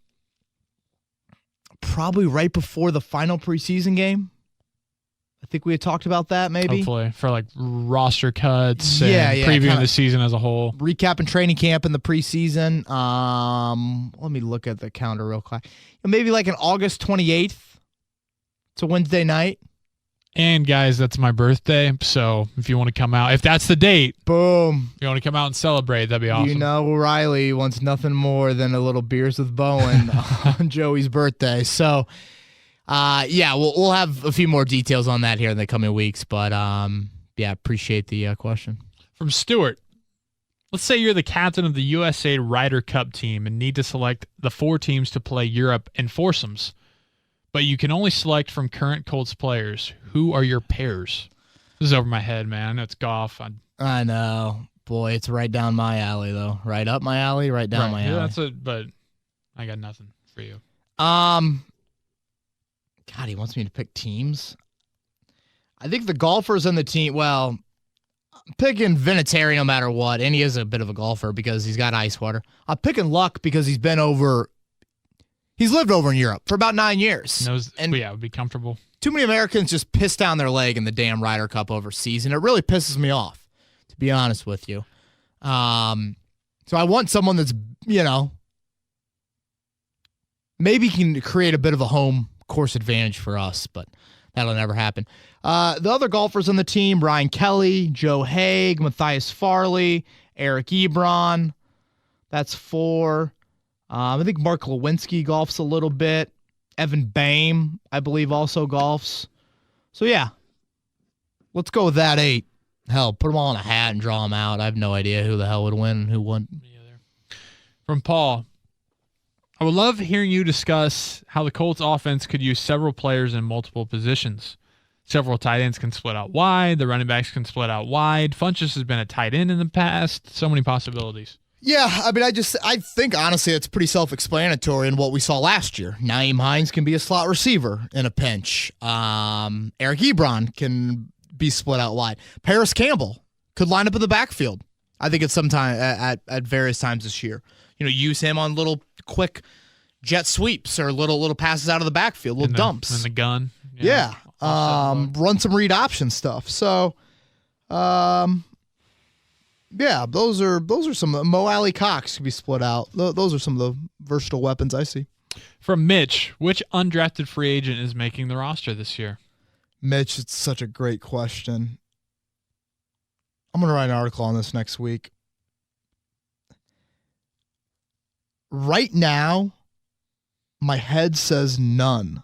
A: probably right before the final preseason game. I think we had talked about that maybe.
B: Hopefully for like roster cuts and previewing
A: kinda
B: the season as a whole.
A: Recapping training camp in the preseason. Let me look at the calendar real quick. Maybe like an August 28th. It's a Wednesday night.
B: And guys, that's my birthday. So if you want to come out, if that's the date,
A: boom.
B: If you want to come out and celebrate, that'd be awesome.
A: You know, Riley wants nothing more than a little Beers with Bowen on Joey's birthday. So, we'll have a few more details on that here in the coming weeks. But, appreciate the question.
B: From Stuart, let's say you're the captain of the USA Ryder Cup team and need to select the 4 teams to play Europe in foursomes. But you can only select from current Colts players. Who are your pairs? This is over my head, man. I know it's golf.
A: I know. Boy, it's right down my alley, though. Right up my alley, right down my alley.
B: Yeah, but I got nothing for you.
A: God, he wants me to pick teams. I think the golfers on the team, well, I'm picking Vinatieri no matter what, and he is a bit of a golfer because he's got ice water. I'm picking Luck because he's lived over in Europe for about 9 years.
B: It would be comfortable.
A: Too many Americans just piss down their leg in the damn Ryder Cup overseas, and it really pisses me off, to be honest with you. So I want someone that's, maybe can create a bit of a home course advantage for us, but that'll never happen. The other golfers on the team, Ryan Kelly, Joe Haig, Matthias Farley, Eric Ebron. That's 4. I think Mark Lewinsky golfs a little bit. Evan Boehm, I believe, also golfs. So, yeah. Let's go with that 8. Hell, put them all in a hat and draw them out. I have no idea who the hell would win and who wouldn't.
B: From Paul, I would love hearing you discuss how the Colts offense could use several players in multiple positions. Several tight ends can split out wide. The running backs can split out wide. Funchess has been a tight end in the past. So many possibilities.
A: Yeah, I mean, I think, honestly, it's pretty self-explanatory in what we saw last year. Naeem Hines can be a slot receiver in a pinch. Eric Ebron can be split out wide. Hearst Campbell could line up in the backfield. I think it's sometime at various times this year. Use him on little quick jet sweeps or little passes out of the backfield, little dumps.
B: And the gun.
A: Yeah. Run some read option stuff. So, yeah, those are some. Mo Alley Cox can be split out. Those are some of the versatile weapons I see.
B: From Mitch, which undrafted free agent is making the roster this year?
A: Mitch, it's such a great question. I'm going to write an article on this next week. Right now, my head says none.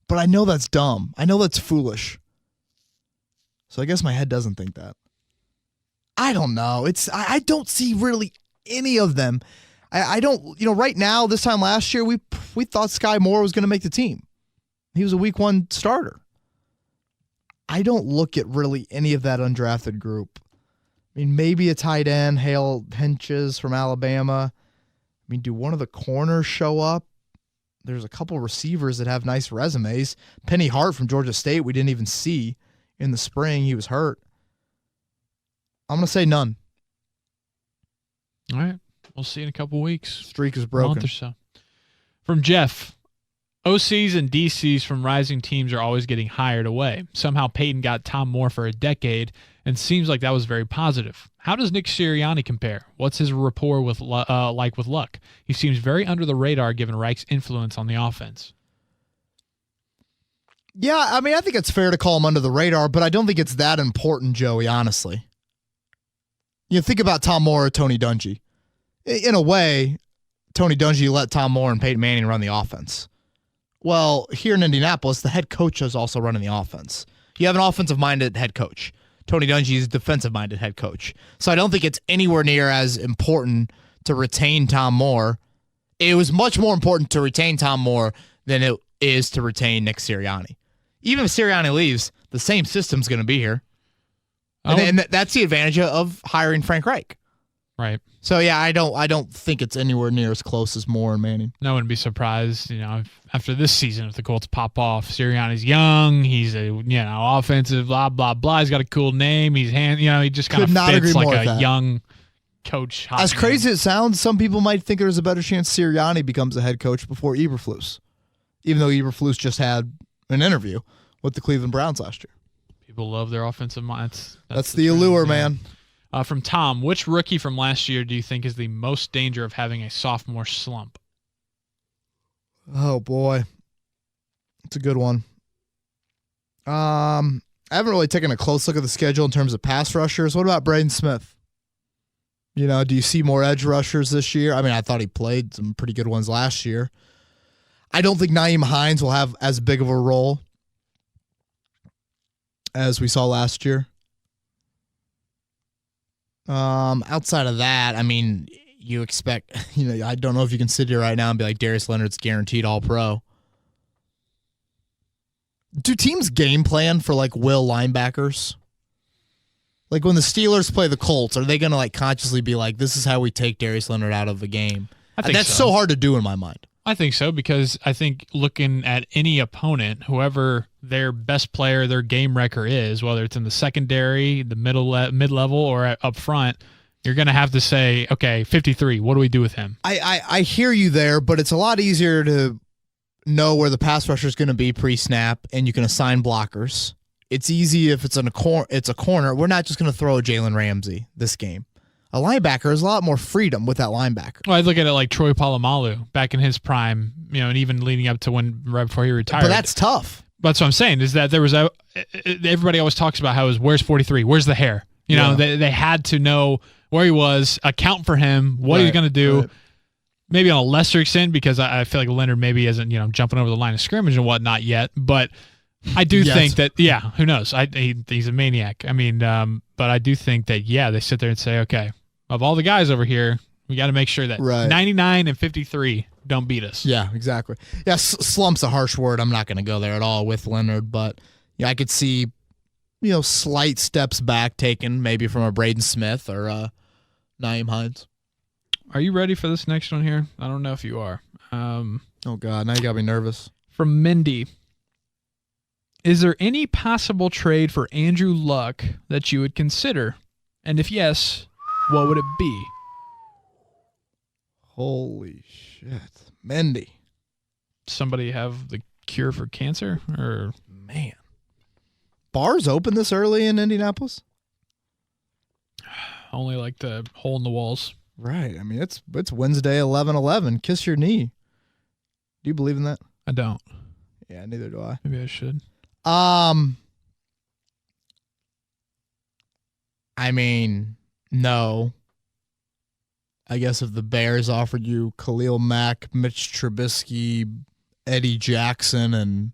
A: But I know that's dumb. I know that's foolish. So I guess my head doesn't think that. I don't know. I don't see really any of them. I don't, right now, this time last year, we thought Sky Moore was going to make the team. He was a week 1 starter. I don't look at really any of that undrafted group. I mean, maybe a tight end, Hale Henches from Alabama. I mean, do one of the corners show up? There's a couple receivers that have nice resumes. Penny Hart from Georgia State, we didn't even see in the spring. He was hurt. I'm going to say none.
B: All right. We'll see in a couple weeks.
A: Streak is broken.
B: A month or so. From Jeff, OCs and DCs from rising teams are always getting hired away. Somehow Peyton got Tom Moore for a decade, and seems like that was very positive. How does Nick Sirianni compare? What's his rapport with like with Luck? He seems very under the radar given Reich's influence on the offense.
A: Yeah, I mean, I think it's fair to call him under the radar, but I don't think it's that important, Joey, honestly. Think about Tom Moore or Tony Dungy. In a way, Tony Dungy let Tom Moore and Peyton Manning run the offense. Well, here in Indianapolis, the head coach is also running the offense. You have an offensive-minded head coach. Tony Dungy is a defensive-minded head coach. So I don't think it's anywhere near as important to retain Tom Moore. It was much more important to retain Tom Moore than it is to retain Nick Sirianni. Even if Syriana leaves, the same system's going to be here. And that's the advantage of hiring Frank Reich.
B: Right.
A: So, yeah, I don't think it's anywhere near as close as Moore and Manning.
B: No one would be surprised, if after this season, if the Colts pop off. Sirianni's young. He's a, offensive, blah, blah, blah. He's got a cool name. He just kind of fits like a young coach.
A: As crazy as it sounds, some people might think there's a better chance Sirianni becomes a head coach before Eberflus, even though Eberflus just had an interview with the Cleveland Browns last year.
B: People love their offensive minds.
A: That's the allure, man.
B: From Tom, which rookie from last year do you think is the most danger of having a sophomore slump?
A: Oh, boy. It's a good one. I haven't really taken a close look at the schedule in terms of pass rushers. What about Braden Smith? Do you see more edge rushers this year? I mean, I thought he played some pretty good ones last year. I don't think Nyheim Hines will have as big of a role as we saw last year. Outside of that, I mean, you expect, I don't know if you can sit here right now and be like, Darius Leonard's guaranteed All-Pro. Do teams game plan for, will linebackers? Like, when the Steelers play the Colts, are they going to, consciously be like, this is how we take Darius Leonard out of the game? That's so hard to do in my mind.
B: I think so, because I think looking at any opponent, whoever their best player, their game wrecker is, whether it's in the secondary, the mid-level, or up front, you're going to have to say, okay, 53, what do we do with him?
A: I hear you there, but it's a lot easier to know where the pass rusher is going to be pre-snap, and you can assign blockers. It's easy if it's a corner. We're not just going to throw a Jalen Ramsey this game. A linebacker has a lot more freedom with that linebacker.
B: Well, I look at it like Troy Polamalu back in his prime, and even leading up to right before he retired.
A: But that's tough.
B: That's what I'm saying, is that there was everybody always talks about how where's 43? Where's the hair? They had to know where he was, account for him, what he was going to do. Right. Maybe on a lesser extent, because I feel like Leonard maybe isn't, jumping over the line of scrimmage and whatnot yet. But I do think that, who knows? He's a maniac. I mean, but I do think that, they sit there and say, okay, of all the guys over here, we got to make sure that 99 and 53 don't beat us.
A: Yeah, exactly. Yeah, slump's a harsh word. I'm not going to go there at all with Leonard, but I could see, slight steps back taken maybe from a Braden Smith or Nyheim Hines.
B: Are you ready for this next one here? I don't know if you are.
A: Oh, God, now you got me nervous.
B: From Mindy. Is there any possible trade for Andrew Luck that you would consider? And if yes, what would it be?
A: Holy shit. Mendy.
B: Somebody have the cure for cancer? Or
A: man. Bars open this early in Indianapolis?
B: Only like the hole in the walls.
A: Right. I mean, it's Wednesday, 11/11. Kiss your knee. Do you believe in that?
B: I don't.
A: Yeah, neither do I.
B: Maybe I should.
A: I mean, no. I guess if the Bears offered you Khalil Mack, Mitch Trubisky, Eddie Jackson, and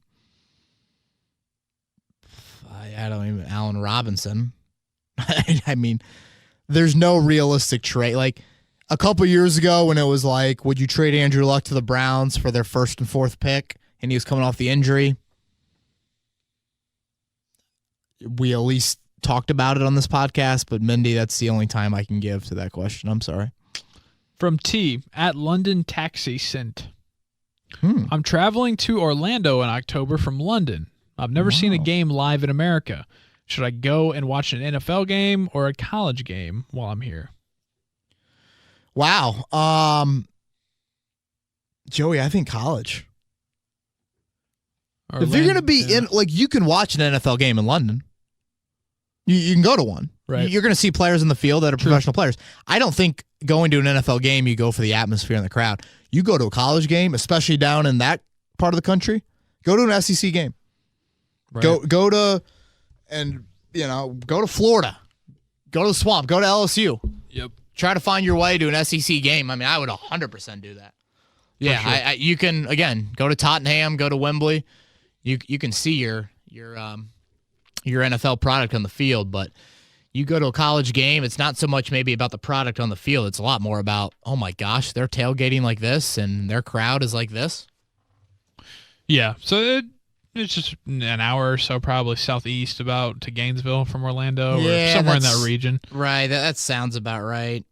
A: Allen Robinson. I mean, there's no realistic trade. Like a couple years ago when it was like, would you trade Andrew Luck to the Browns for their 1st and 4th pick? And he was coming off the injury. We at least talked about it on this podcast, but Mindy, that's the only time I can give to that question. I'm sorry.
B: From T at London Taxi sent. I'm traveling to Orlando in October from London. I've never seen a game live in America. Should I go and watch an NFL game or a college game while I'm here?
A: Wow. Joey, I think college. Orlando, if you're going to be in, you can watch an NFL game in London. You can go to one.
B: Right.
A: You're going to see players in the field that are professional players. I don't think going to an NFL game, you go for the atmosphere and the crowd. You go to a college game, especially down in that part of the country, go to an SEC game. Right. Go to Florida. Go to the Swamp. Go to LSU.
B: Yep.
A: Try to find your way to an SEC game. I mean, I would 100% do that. Yeah, sure. You can, again, go to Tottenham, go to Wembley. You can see your your NFL product on the field, but you go to a college game, it's not so much maybe about the product on the field. It's a lot more about, oh my gosh, they're tailgating like this and their crowd is like this.
B: Yeah, so it's just an hour or so probably southeast about to Gainesville from Orlando or somewhere in that region.
A: Right, that sounds about right.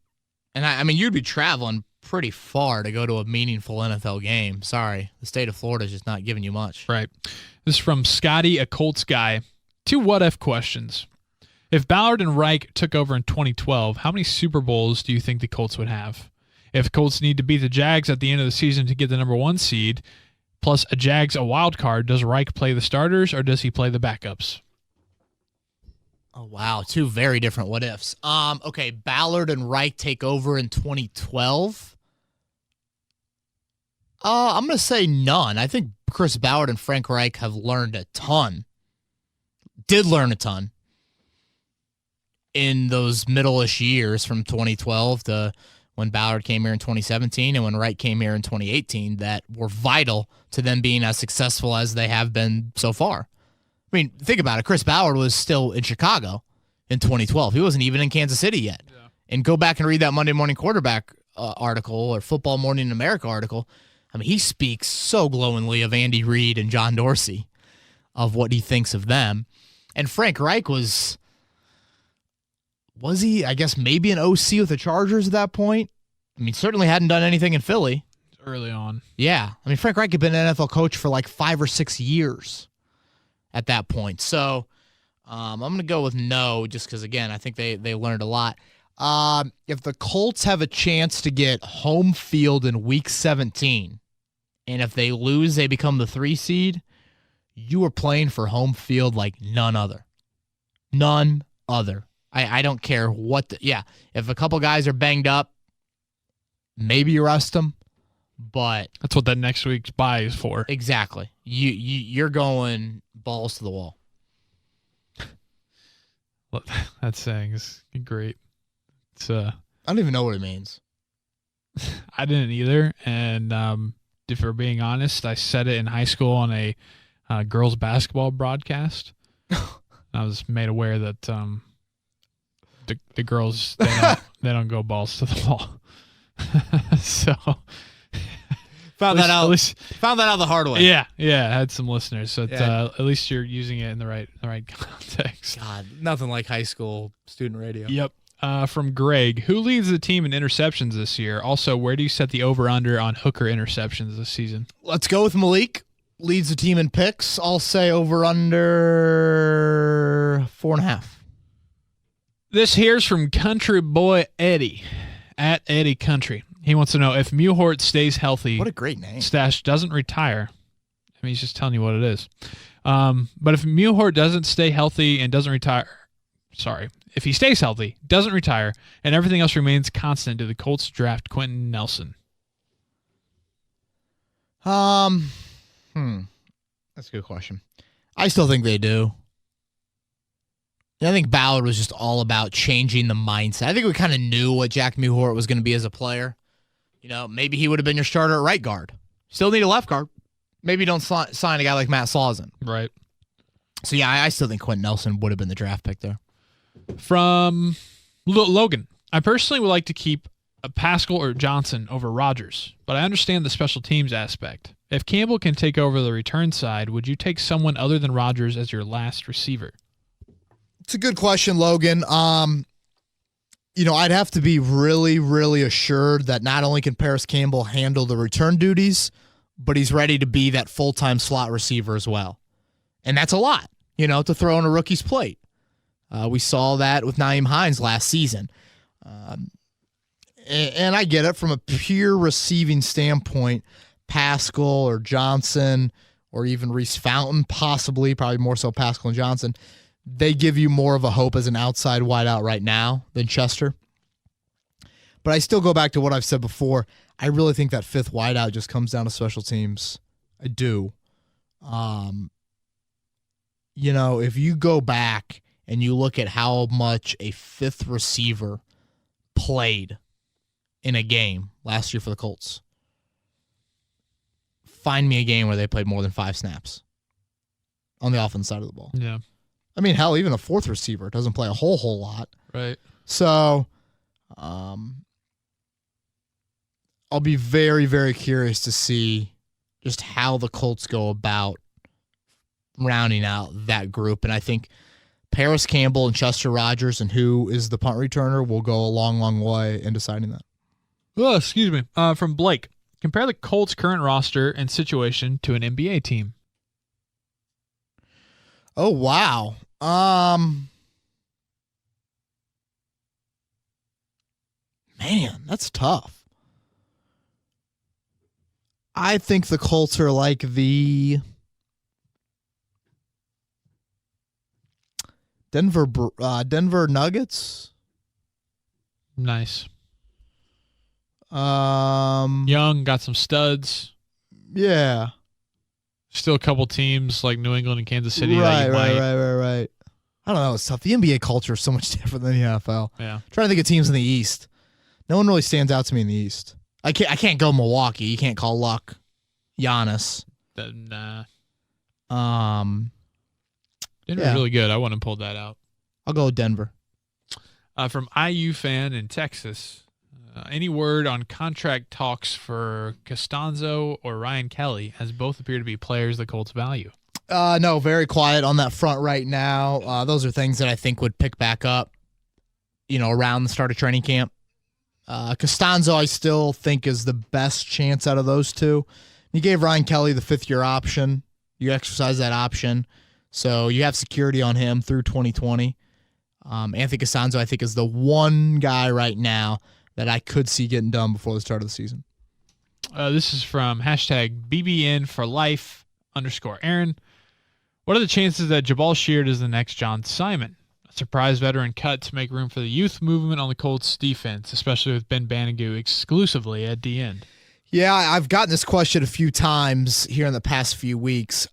A: And I mean, you'd be traveling pretty far to go to a meaningful NFL game. Sorry, the state of Florida is just not giving you much.
B: Right. This is from Scotty, a Colts guy. 2 what-if questions. If Ballard and Reich took over in 2012, how many Super Bowls do you think the Colts would have? If Colts need to beat the Jags at the end of the season to get the number 1 seed, plus a Jags a wild card, does Reich play the starters or does he play the backups?
A: Oh, wow. 2 very different what-ifs. Okay, Ballard and Reich take over in 2012. I'm going to say none. I think Chris Ballard and Frank Reich have learned a ton. Did learn a ton in those middle-ish years from 2012 to when Ballard came here in 2017 and when Reich came here in 2018 that were vital to them being as successful as they have been so far. I mean, think about it. Chris Ballard was still in Chicago in 2012. He wasn't even in Kansas City yet. Yeah. And go back and read that Monday Morning Quarterback article or Football Morning in America article. I mean, he speaks so glowingly of Andy Reid and John Dorsey, of what he thinks of them. And Frank Reich was he, I guess, maybe an OC with the Chargers at that point? I mean, certainly hadn't done anything in Philly.
B: Early on.
A: Yeah. I mean, Frank Reich had been an NFL coach for like 5 or 6 years at that point. So I'm going to go with no, just because, again, I think they learned a lot. If the Colts have a chance to get home field in Week 17, and if they lose, they become the 3 seed, you are playing for home field like none other. None other. I don't care what if a couple guys are banged up, maybe you rest them, but
B: that's what that next week's bye is for.
A: Exactly. You're going balls to the wall.
B: Well, that saying is great. It's
A: I don't even know what it means.
B: I didn't either, and if we're being honest, I said it in high school on a girls basketball broadcast. I was made aware that the girls they don't go balls to the wall. So
A: found that out the hard way.
B: Yeah, I had some listeners. So at least you're using it in the right context.
A: God, nothing like high school student radio.
B: Yep. From Greg, who leads the team in interceptions this year? Also, where do you set the over/under on Hooker interceptions this season?
A: Let's go with Malik. Leads the team in picks. I'll say over/under 4.5.
B: This here's from Country Boy Eddie at Eddie Country. He wants to know if Mewhort stays healthy.
A: What a great name.
B: Stash doesn't retire. I mean, he's just telling you what it is. But if Mewhort doesn't stay healthy and doesn't retire, if he stays healthy, doesn't retire, and everything else remains constant, do the Colts draft Quentin Nelson?
A: That's a good question. I still think they do. I think Ballard was just all about changing the mindset. I think we kind of knew what Jack Mewhort was going to be as a player. Maybe he would have been your starter at right guard. Still need a left guard. Maybe don't sign a guy like Matt Slauson.
B: Right.
A: So, yeah, I still think Quentin Nelson would have been the draft pick there.
B: From Logan, I personally would like to keep Pascal or Johnson over Rodgers, but I understand the special teams aspect. If Campbell can take over the return side, would you take someone other than Rodgers as your last receiver?
A: It's a good question, Logan. I'd have to be really, really assured that not only can Paris Campbell handle the return duties, but he's ready to be that full-time slot receiver as well. And that's a lot, to throw on a rookie's plate. We saw that with Nyheim Hines last season. And I get it from a pure receiving standpoint, Pascal or Johnson or even Reese Fountain, possibly, probably more so Pascal and Johnson, they give you more of a hope as an outside wideout right now than Chester. But I still go back to what I've said before. I really think that fifth wideout just comes down to special teams. I do. If you go back and you look at how much a fifth receiver played in a game last year for the Colts, find me a game where they played more than 5 snaps on the offense side of the ball.
B: Yeah.
A: I mean, hell, even a fourth receiver doesn't play a whole lot.
B: Right.
A: So, I'll be very, very curious to see just how the Colts go about rounding out that group. And I think Hearst Campbell and Chester Rogers and who is the punt returner will go a long, long way in deciding that.
B: Oh, excuse me. From Blake, compare the Colts' current roster and situation to an NBA team.
A: Oh, wow. Man, that's tough. I think the Colts are like the Denver Nuggets.
B: Nice.
A: Young,
B: got some studs.
A: Yeah.
B: Still a couple teams like New England and Kansas City.
A: Right. I don't know. It's tough. The NBA culture is so much different than the NFL.
B: Yeah.
A: I'm trying to think of teams in the East. No one really stands out to me in the East. I can't go Milwaukee. You can't call Luck Giannis.
B: Nah.
A: Denver's
B: really good. I wouldn't pull that out.
A: I'll go Denver.
B: From IU fan in Texas, any word on contract talks for Costanzo or Ryan Kelly, as both appear to be players the Colts value?
A: No, very quiet on that front right now. Those are things that I think would pick back up, around the start of training camp. Costanzo, I still think, is the best chance out of those two. You gave Ryan Kelly the fifth-year option. You exercise that option. So you have security on him through 2020. Anthony Costanzo, I think, is the one guy right now that I could see getting done before the start of the season.
B: This is from #BBN4Life_Aaron. What are the chances that Jabal Sheard is the next John Simon? A surprise veteran cut to make room for the youth movement on the Colts defense, especially with Ben Banigou exclusively at the end.
A: Yeah, I've gotten this question a few times here in the past few weeks.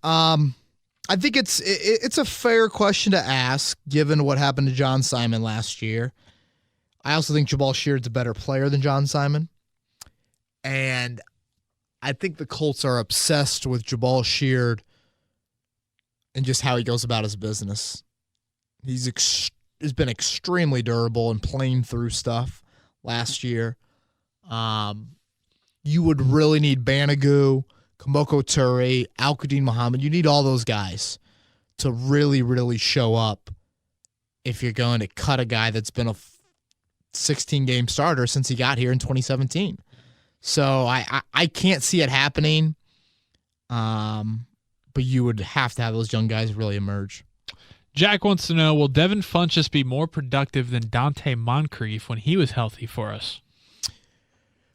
A: I think it's a fair question to ask, given what happened to John Simon last year. I also think Jabal Sheard's a better player than John Simon. And I think the Colts are obsessed with Jabal Sheard and just how he goes about his business. He's been extremely durable and playing through stuff last year. You would really need Banigou, Kamoko Toure, Al-Qadim Muhammad. You need all those guys to really, really show up if you're going to cut a guy that's been a 16-game starter since he got here in 2017. So I can't see it happening, but you would have to have those young guys really emerge.
B: Jack wants to know, will Devin Funchess be more productive than Donte Moncrief when he was healthy for us?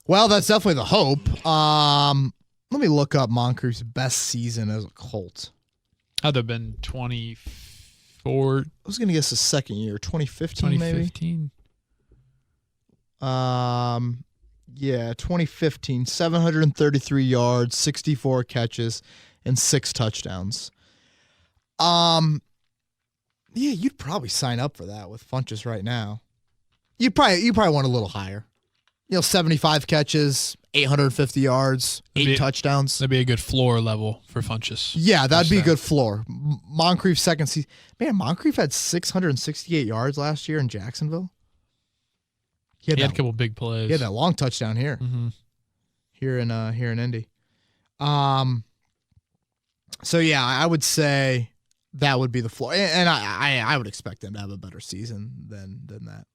A: Well, that's definitely the hope. Let me look up Moncrief's best season as a Colt.
B: Had to have been 24.
A: I was going to guess the second year, 2015 maybe?
B: 2015.
A: Yeah, 2015, 733 yards, 64 catches, and 6 touchdowns. Yeah, you'd probably sign up for that with Funchess right now. You probably want a little higher. 75 catches, 850 yards, 8 touchdowns.
B: That'd be a good floor level for Funchess.
A: Yeah, that'd be a good floor. Moncrief's second season. Man, Moncrief had 668 yards last year in Jacksonville.
B: He had a couple big plays.
A: He had that long touchdown here.
B: Mm-hmm.
A: Here in Indy. So yeah, I would say that would be the floor. And I would expect them to have a better season than that.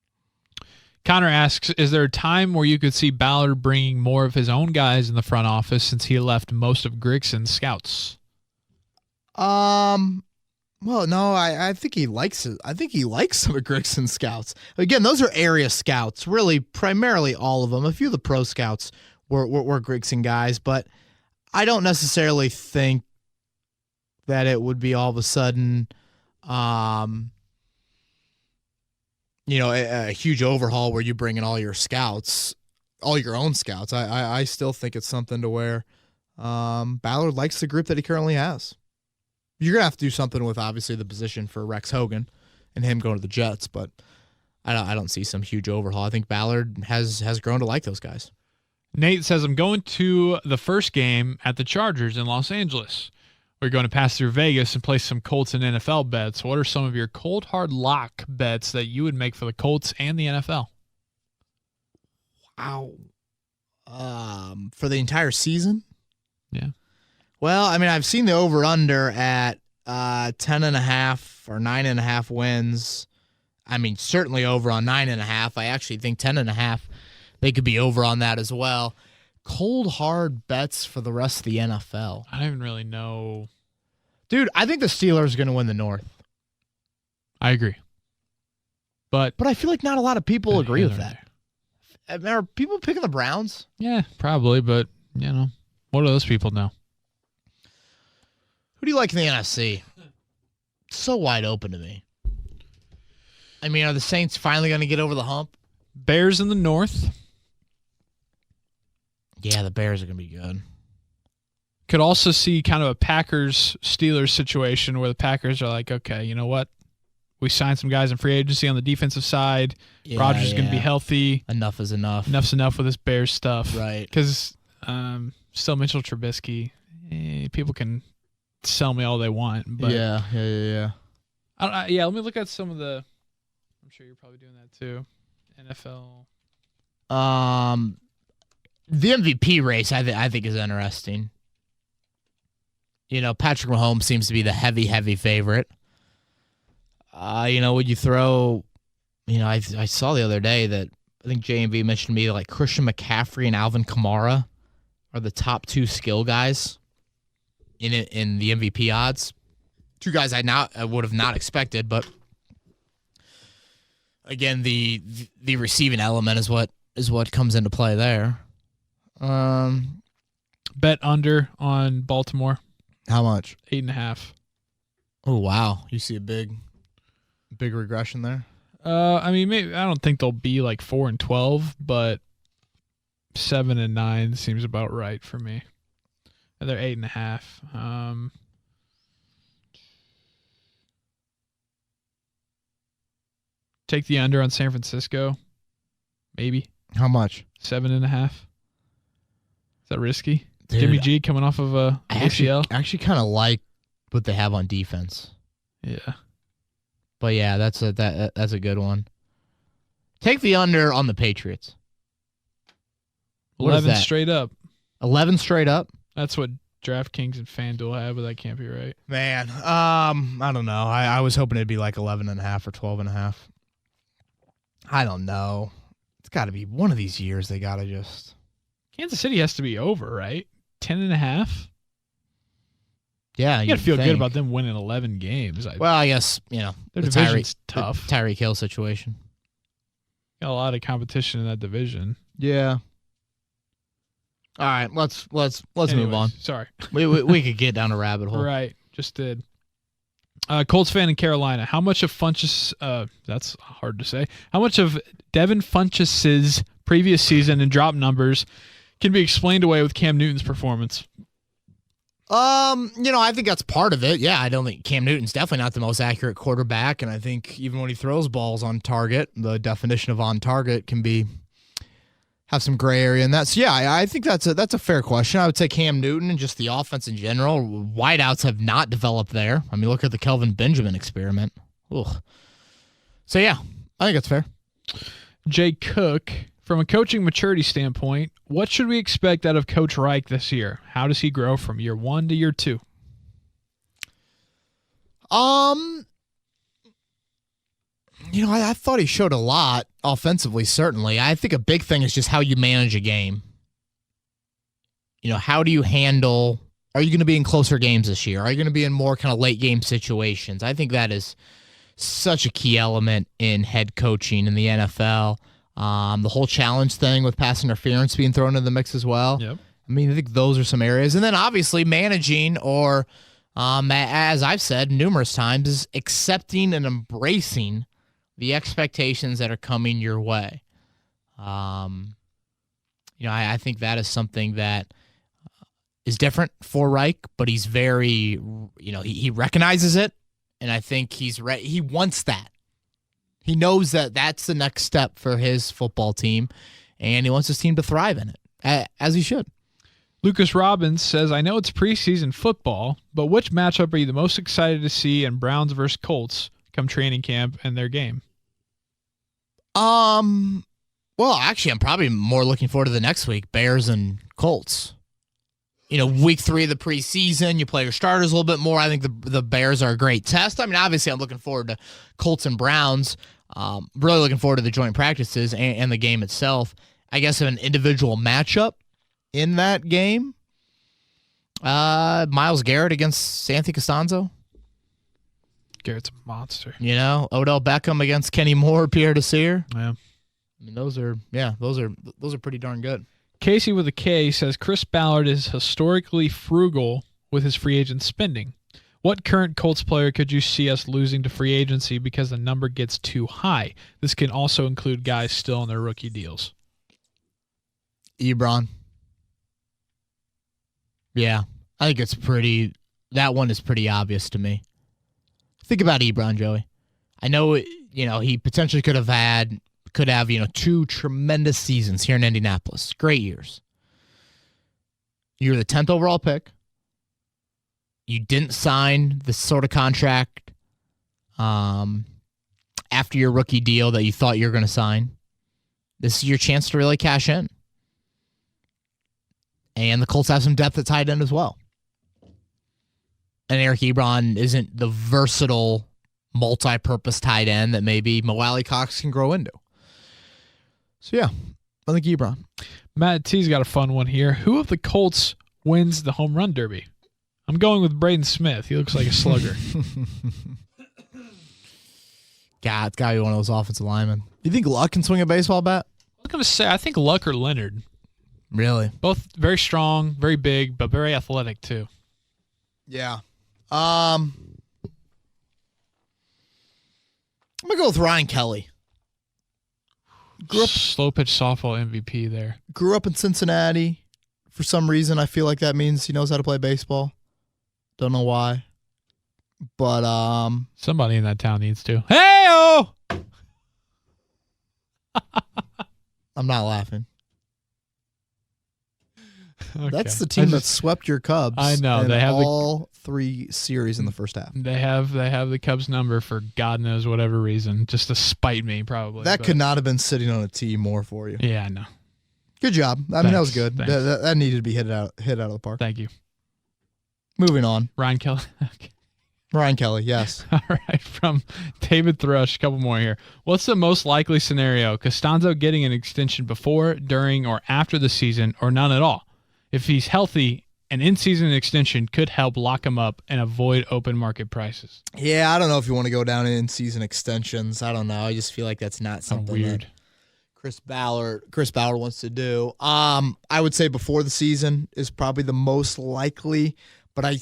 B: Connor asks, is there a time where you could see Ballard bringing more of his own guys in the front office since he left most of Grigson's scouts?
A: Well, no, I think he likes it. I think he likes some of Grigson's scouts. Again, those are area scouts, really, primarily all of them. A few of the pro scouts were Grigson guys, but I don't necessarily think that it would be all of a sudden, a huge overhaul where you bring in all your scouts, all your own scouts. I still think it's something to where Ballard likes the group that he currently has. You're going to have to do something with, obviously, the position for Rex Hogan and him going to the Jets, but I don't see some huge overhaul. I think Ballard has grown to like those guys.
B: Nate says, I'm going to the first game at the Chargers in Los Angeles. We're going to pass through Vegas and place some Colts and NFL bets. What are some of your cold hard lock bets that you would make for the Colts and the NFL?
A: Wow. For the entire season?
B: Yeah.
A: Well, I mean, I've seen the over-under at 10.5 or 9.5 wins. I mean, certainly over on 9.5. I actually think 10.5, they could be over on that as well. Cold, hard bets for the rest of the NFL.
B: I don't even really know.
A: Dude, I think the Steelers are going to win the North.
B: I agree. But
A: I feel like not a lot of people agree with
B: there.
A: that. Are people picking the Browns?
B: Yeah, probably. But, what do those people know?
A: Who do you like in the NFC? It's so wide open to me. I mean, are the Saints finally going to get over the hump?
B: Bears in the North.
A: Yeah, the Bears are going to be good.
B: Could also see kind of a Packers-Steelers situation where the Packers are like, okay, you know what? We signed some guys in free agency on the defensive side.
A: Yeah,
B: Rodgers is going to be healthy.
A: Enough is enough.
B: Enough's enough with this Bears stuff.
A: Right.
B: Because still Mitchell Trubisky, people can sell me all they want. But
A: Yeah.
B: let me look at some of the – I'm sure you're probably doing that too. NFL.
A: The MVP race, I think, is interesting. Patrick Mahomes seems to be the heavy favorite. Would you throw, I saw the other day that I think JMV mentioned to me like Christian McCaffrey and Alvin Kamara are the top two skill guys in the MVP odds. Two guys I would have not expected, but again, the receiving element is what comes into play there.
B: Bet under on Baltimore.
A: How much?
B: 8.5.
A: Oh wow, you see a big regression there.
B: Maybe I don't think they'll be like 4-12, but 7-9 seems about right for me. And they're 8.5. Take the under on San Francisco. Maybe
A: How much?
B: 7.5. Is that risky?
A: Dude,
B: Jimmy G coming off of a ACL.
A: I actually kind of like what they have on defense.
B: Yeah.
A: But yeah, that's a good one. Take the under on the Patriots. What is
B: 11
A: that?
B: straight up.
A: 11 straight up.
B: That's what DraftKings and FanDuel have, but that can't be right.
A: Man, I don't know. I was hoping it'd be like 11.5 or 12.5. I don't know. It's got to be one of these years. They got to just.
B: Kansas City has to be over, right? 10.5.
A: Yeah,
B: You got to feel good about them winning 11 games.
A: Well, I guess their
B: division's tough.
A: Tyreek Hill situation.
B: Got a lot of competition in that division.
A: Yeah. All right, let's
B: Anyways,
A: move on.
B: Sorry.
A: We could get down a rabbit hole.
B: Right. Just did. Colts fan in Carolina. How much of Funchess, that's hard to say, how much of Devin Funchess's previous season and drop numbers can be explained away with Cam Newton's performance?
A: I think that's part of it. Yeah, I don't think Cam Newton's definitely not the most accurate quarterback, and I think even when he throws balls on target, the definition of on target can have some gray area in that. So yeah, I think that's a fair question. I would say Cam Newton and just the offense in general. Wideouts have not developed there. I mean, look at the Kelvin Benjamin experiment. Ugh. So yeah, I think that's fair.
B: Jay Cook, from a coaching maturity standpoint, what should we expect out of Coach Reich this year? How does he grow from year 1 to year 2?
A: I thought he showed a lot offensively, certainly. I think a big thing is just how you manage a game. How do you handle, are you going to be in closer games this year? Are you going to be in more kind of late game situations? I think that is such a key element in head coaching in the NFL. The whole challenge thing with pass interference being thrown into the mix as well.
B: Yep.
A: I mean, I think those are some areas. And then obviously managing or, as I've said numerous times, is accepting and embracing the expectations that are coming your way. I think that is something that is different for Reich, but he's very, he recognizes it, and I think he wants that. He knows that that's the next step for his football team, and he wants his team to thrive in it, as he should.
B: Lucas Robbins says, I know it's preseason football, but which matchup are you the most excited to see in Browns versus Colts come training camp and their game?
A: Well, actually, I'm probably more looking forward to the next week, Bears and Colts. Week 3 of the preseason, you play your starters a little bit more. I think the Bears are a great test. I mean, obviously, I'm looking forward to Colts and Browns. Really looking forward to the joint practices and the game itself. I guess an individual matchup in that game, Myles Garrett against Anthony Costanzo.
B: Garrett's a monster.
A: Odell Beckham against Kenny Moore, Pierre Desir.
B: Yeah.
A: I mean, those are pretty darn good.
B: Casey with a K says Chris Ballard is historically frugal with his free agent spending. What current Colts player could you see us losing to free agency because the number gets too high? This can also include guys still on their rookie deals.
A: Ebron. Yeah, I think that one is pretty obvious to me. Think about Ebron, Joey. I know, he potentially could have 2 tremendous seasons here in Indianapolis. Great years. You're the 10th overall pick. You didn't sign this sort of contract after your rookie deal that you thought you were going to sign. This is your chance to really cash in. And the Colts have some depth at tight end as well. And Eric Ebron isn't the versatile, multi-purpose tight end that maybe Mo Alley-Cox can grow into. So, yeah, I think Ebron.
B: Matt T's got a fun one here. Who of the Colts wins the home run derby? I'm going with Braden Smith. He looks like a slugger.
A: God, it's got to be one of those offensive linemen. You think Luck can swing a baseball bat?
B: I'm going to say I think Luck or Leonard.
A: Really?
B: Both very strong, very big, but very athletic too.
A: Yeah. I'm going to go with Ryan Kelly.
B: Slow pitch softball MVP there.
A: Grew up in Cincinnati. For some reason, I feel like that means he knows how to play baseball. Don't know why. But
B: somebody in that town needs to. Hey-oh!
A: I'm not laughing.
B: Okay.
A: That's the team that swept your Cubs.
B: I know. They have
A: all 3 series in the first half.
B: They have the Cubs number for God knows whatever reason, just to spite me probably.
A: That could not have been sitting on a tee more for you.
B: Yeah, I know.
A: Good job. I mean, that was good. That needed to be hit out of the park.
B: Thank you.
A: Moving on.
B: Ryan Kelly. Okay.
A: Ryan Kelly, yes.
B: All right, from David Thrush, a couple more here. What's the most likely scenario? Costanzo getting an extension before, during, or after the season, or none at all? If he's healthy, an in-season extension could help lock him up and avoid open market prices.
A: Yeah, I don't know if you want to go down in-season extensions. I don't know. I just feel like that's not something
B: weird.
A: That Chris Ballard wants to do. I would say before the season is probably the most likely, but I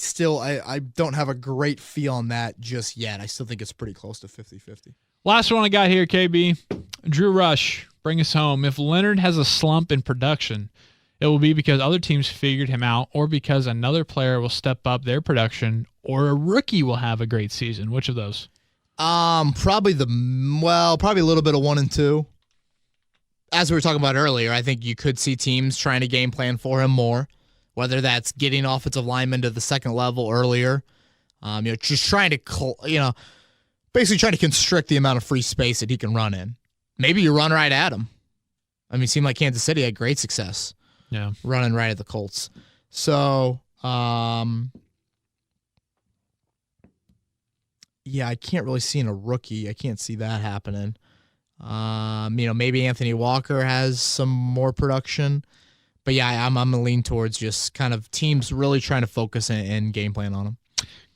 A: don't have a great feel on that just yet. I still think it's pretty close to 50-50.
B: Last one I got here, KB. Drew Rush, bring us home. If Leonard has a slump in production, it will be because other teams figured him out or because another player will step up their production or a rookie will have a great season. Which of those?
A: Probably a little bit of 1 and 2. As we were talking about earlier, I think you could see teams trying to game plan for him more, whether that's getting offensive linemen to the second level earlier, just trying to, basically trying to constrict the amount of free space that he can run in. Maybe you run right at him. I mean, it seemed like Kansas City had great success.
B: Yeah,
A: running right at the Colts. So, I can't really see in a rookie. I can't see that happening. Maybe Anthony Walker has some more production. But yeah, I'm gonna lean towards just kind of teams really trying to focus and game plan on him.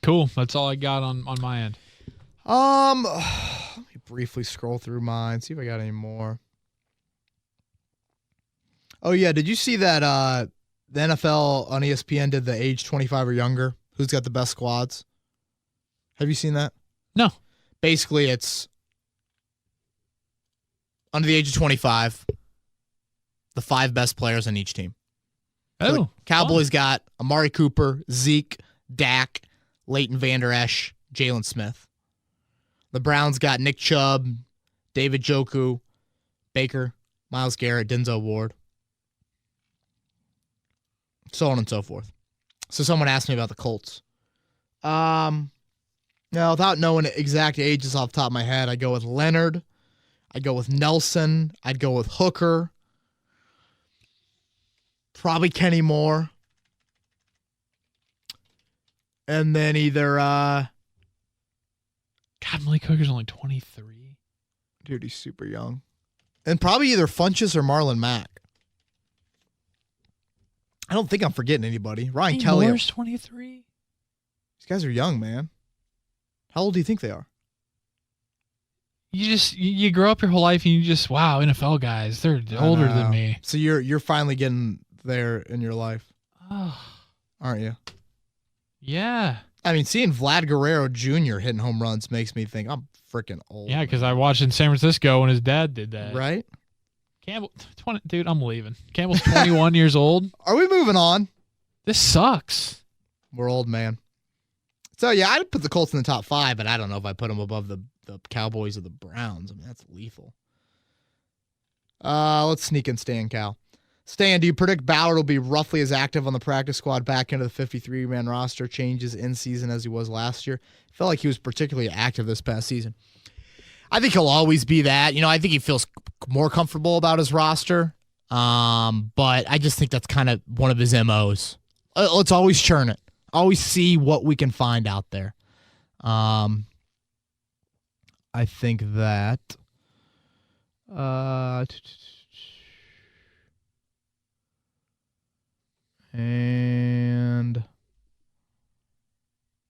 B: Cool. That's all I got on my end.
A: Let me briefly scroll through mine, see if I got any more. Oh, yeah. Did you see that the NFL on ESPN did the age 25 or younger? Who's got the best squads? Have you seen that?
B: No.
A: Basically, it's under the age of 25, the 5 best players on each team. So the Cowboys got Amari Cooper, Zeke, Dak, Leighton Vander Esch, Jalen Smith. The Browns got Nick Chubb, David Njoku, Baker, Myles Garrett, Denzel Ward. so on and so forth. So someone asked me about the Colts. Now, without knowing exact ages off the top of my head, I'd go with Leonard. I'd go with Nelson. I'd go with Hooker. Probably Kenny Moore. And then either... God,
B: Malik Hooker's only 23.
A: Dude, he's super young. And probably either Funchess or Marlon Mack. I don't think I'm forgetting anybody. Ryan Kelly.
B: Moore's 23.
A: These guys are young, man. How old do you think they are?
B: You grow up your whole life and you just, wow, NFL guys, they're older than me.
A: So you're finally getting there in your life.
B: Oh.
A: Aren't you?
B: Yeah.
A: I mean, seeing Vlad Guerrero Jr. hitting home runs makes me think I'm freaking old.
B: Yeah, because I watched in San Francisco when his dad did that.
A: Right?
B: Campbell, 20, dude, I'm leaving. Campbell's 21 years old.
A: Are we moving on?
B: This sucks.
A: We're old, man. So, yeah, I'd put the Colts in the top 5, but I don't know if I put them above the Cowboys or the Browns. I mean, that's lethal. Let's sneak in Stan Cal. Stan, do you predict Ballard will be roughly as active on the practice squad back into the 53-man roster changes in season as he was last year? I felt like he was particularly active this past season. I think he'll always be that. I think he feels more comfortable about his roster, but I just think that's kind of one of his MOs. Let's always churn it. Always see what we can find out there. I think that and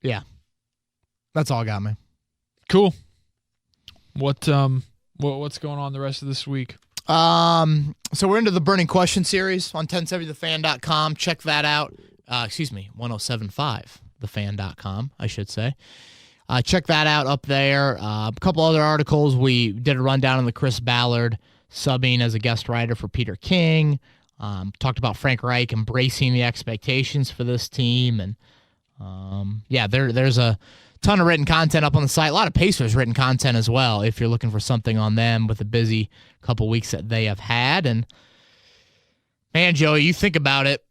A: yeah, that's all I got, man.
B: Cool. What's going on the rest of this week?
A: So we're into the Burning Question series on 1070thefan.com. Check that out. 1075thefan.com, I should say. Check that out up there. A couple other articles. We did a rundown on the Chris Ballard subbing as a guest writer for Peter King. Talked about Frank Reich embracing the expectations for this team. And there's a ton of written content up on the site. A lot of Pacers written content as well if you're looking for something on them with a busy couple weeks that they have had. And man, Joey, you think about it.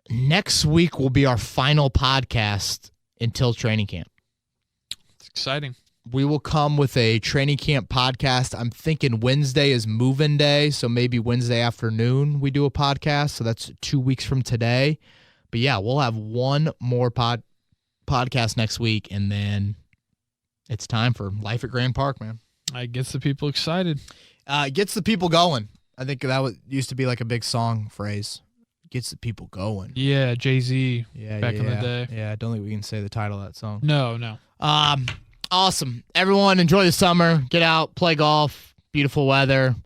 A: Next week will be our final podcast until training camp.
B: It's exciting.
A: We will come with a training camp podcast. I'm thinking Wednesday is move-in day, so maybe Wednesday afternoon we do a podcast. So that's 2 weeks from today. But yeah, we'll have one more podcast next week, and then it's time for life at Grand Park, man.
B: It gets the people excited.
A: It gets the people going. I think that used to be like a big song phrase. Gets the people going.
B: Yeah, Jay-Z back in the day.
A: Yeah, I don't think we can say the title of that song.
B: No.
A: Awesome. Everyone, enjoy the summer. Get out, play golf. Beautiful weather.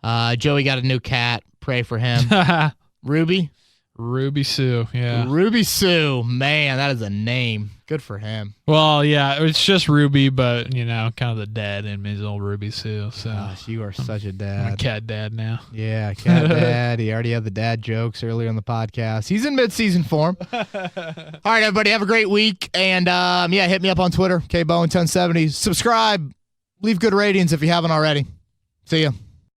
A: Joey got a new cat. Pray for him. Ruby?
B: Ruby Sue, yeah.
A: Ruby Sue. Man, that is a name. Good for him.
B: Well, yeah, it's just Ruby, but, kind of the dad in me is old Ruby Sue. So
A: gosh, you are such a dad.
B: I'm a cat dad now.
A: Yeah, cat dad. He already had the dad jokes earlier in the podcast. He's in mid-season form. All right, everybody, have a great week. And, hit me up on Twitter, KBowen1070. Subscribe. Leave good ratings if you haven't already. See ya.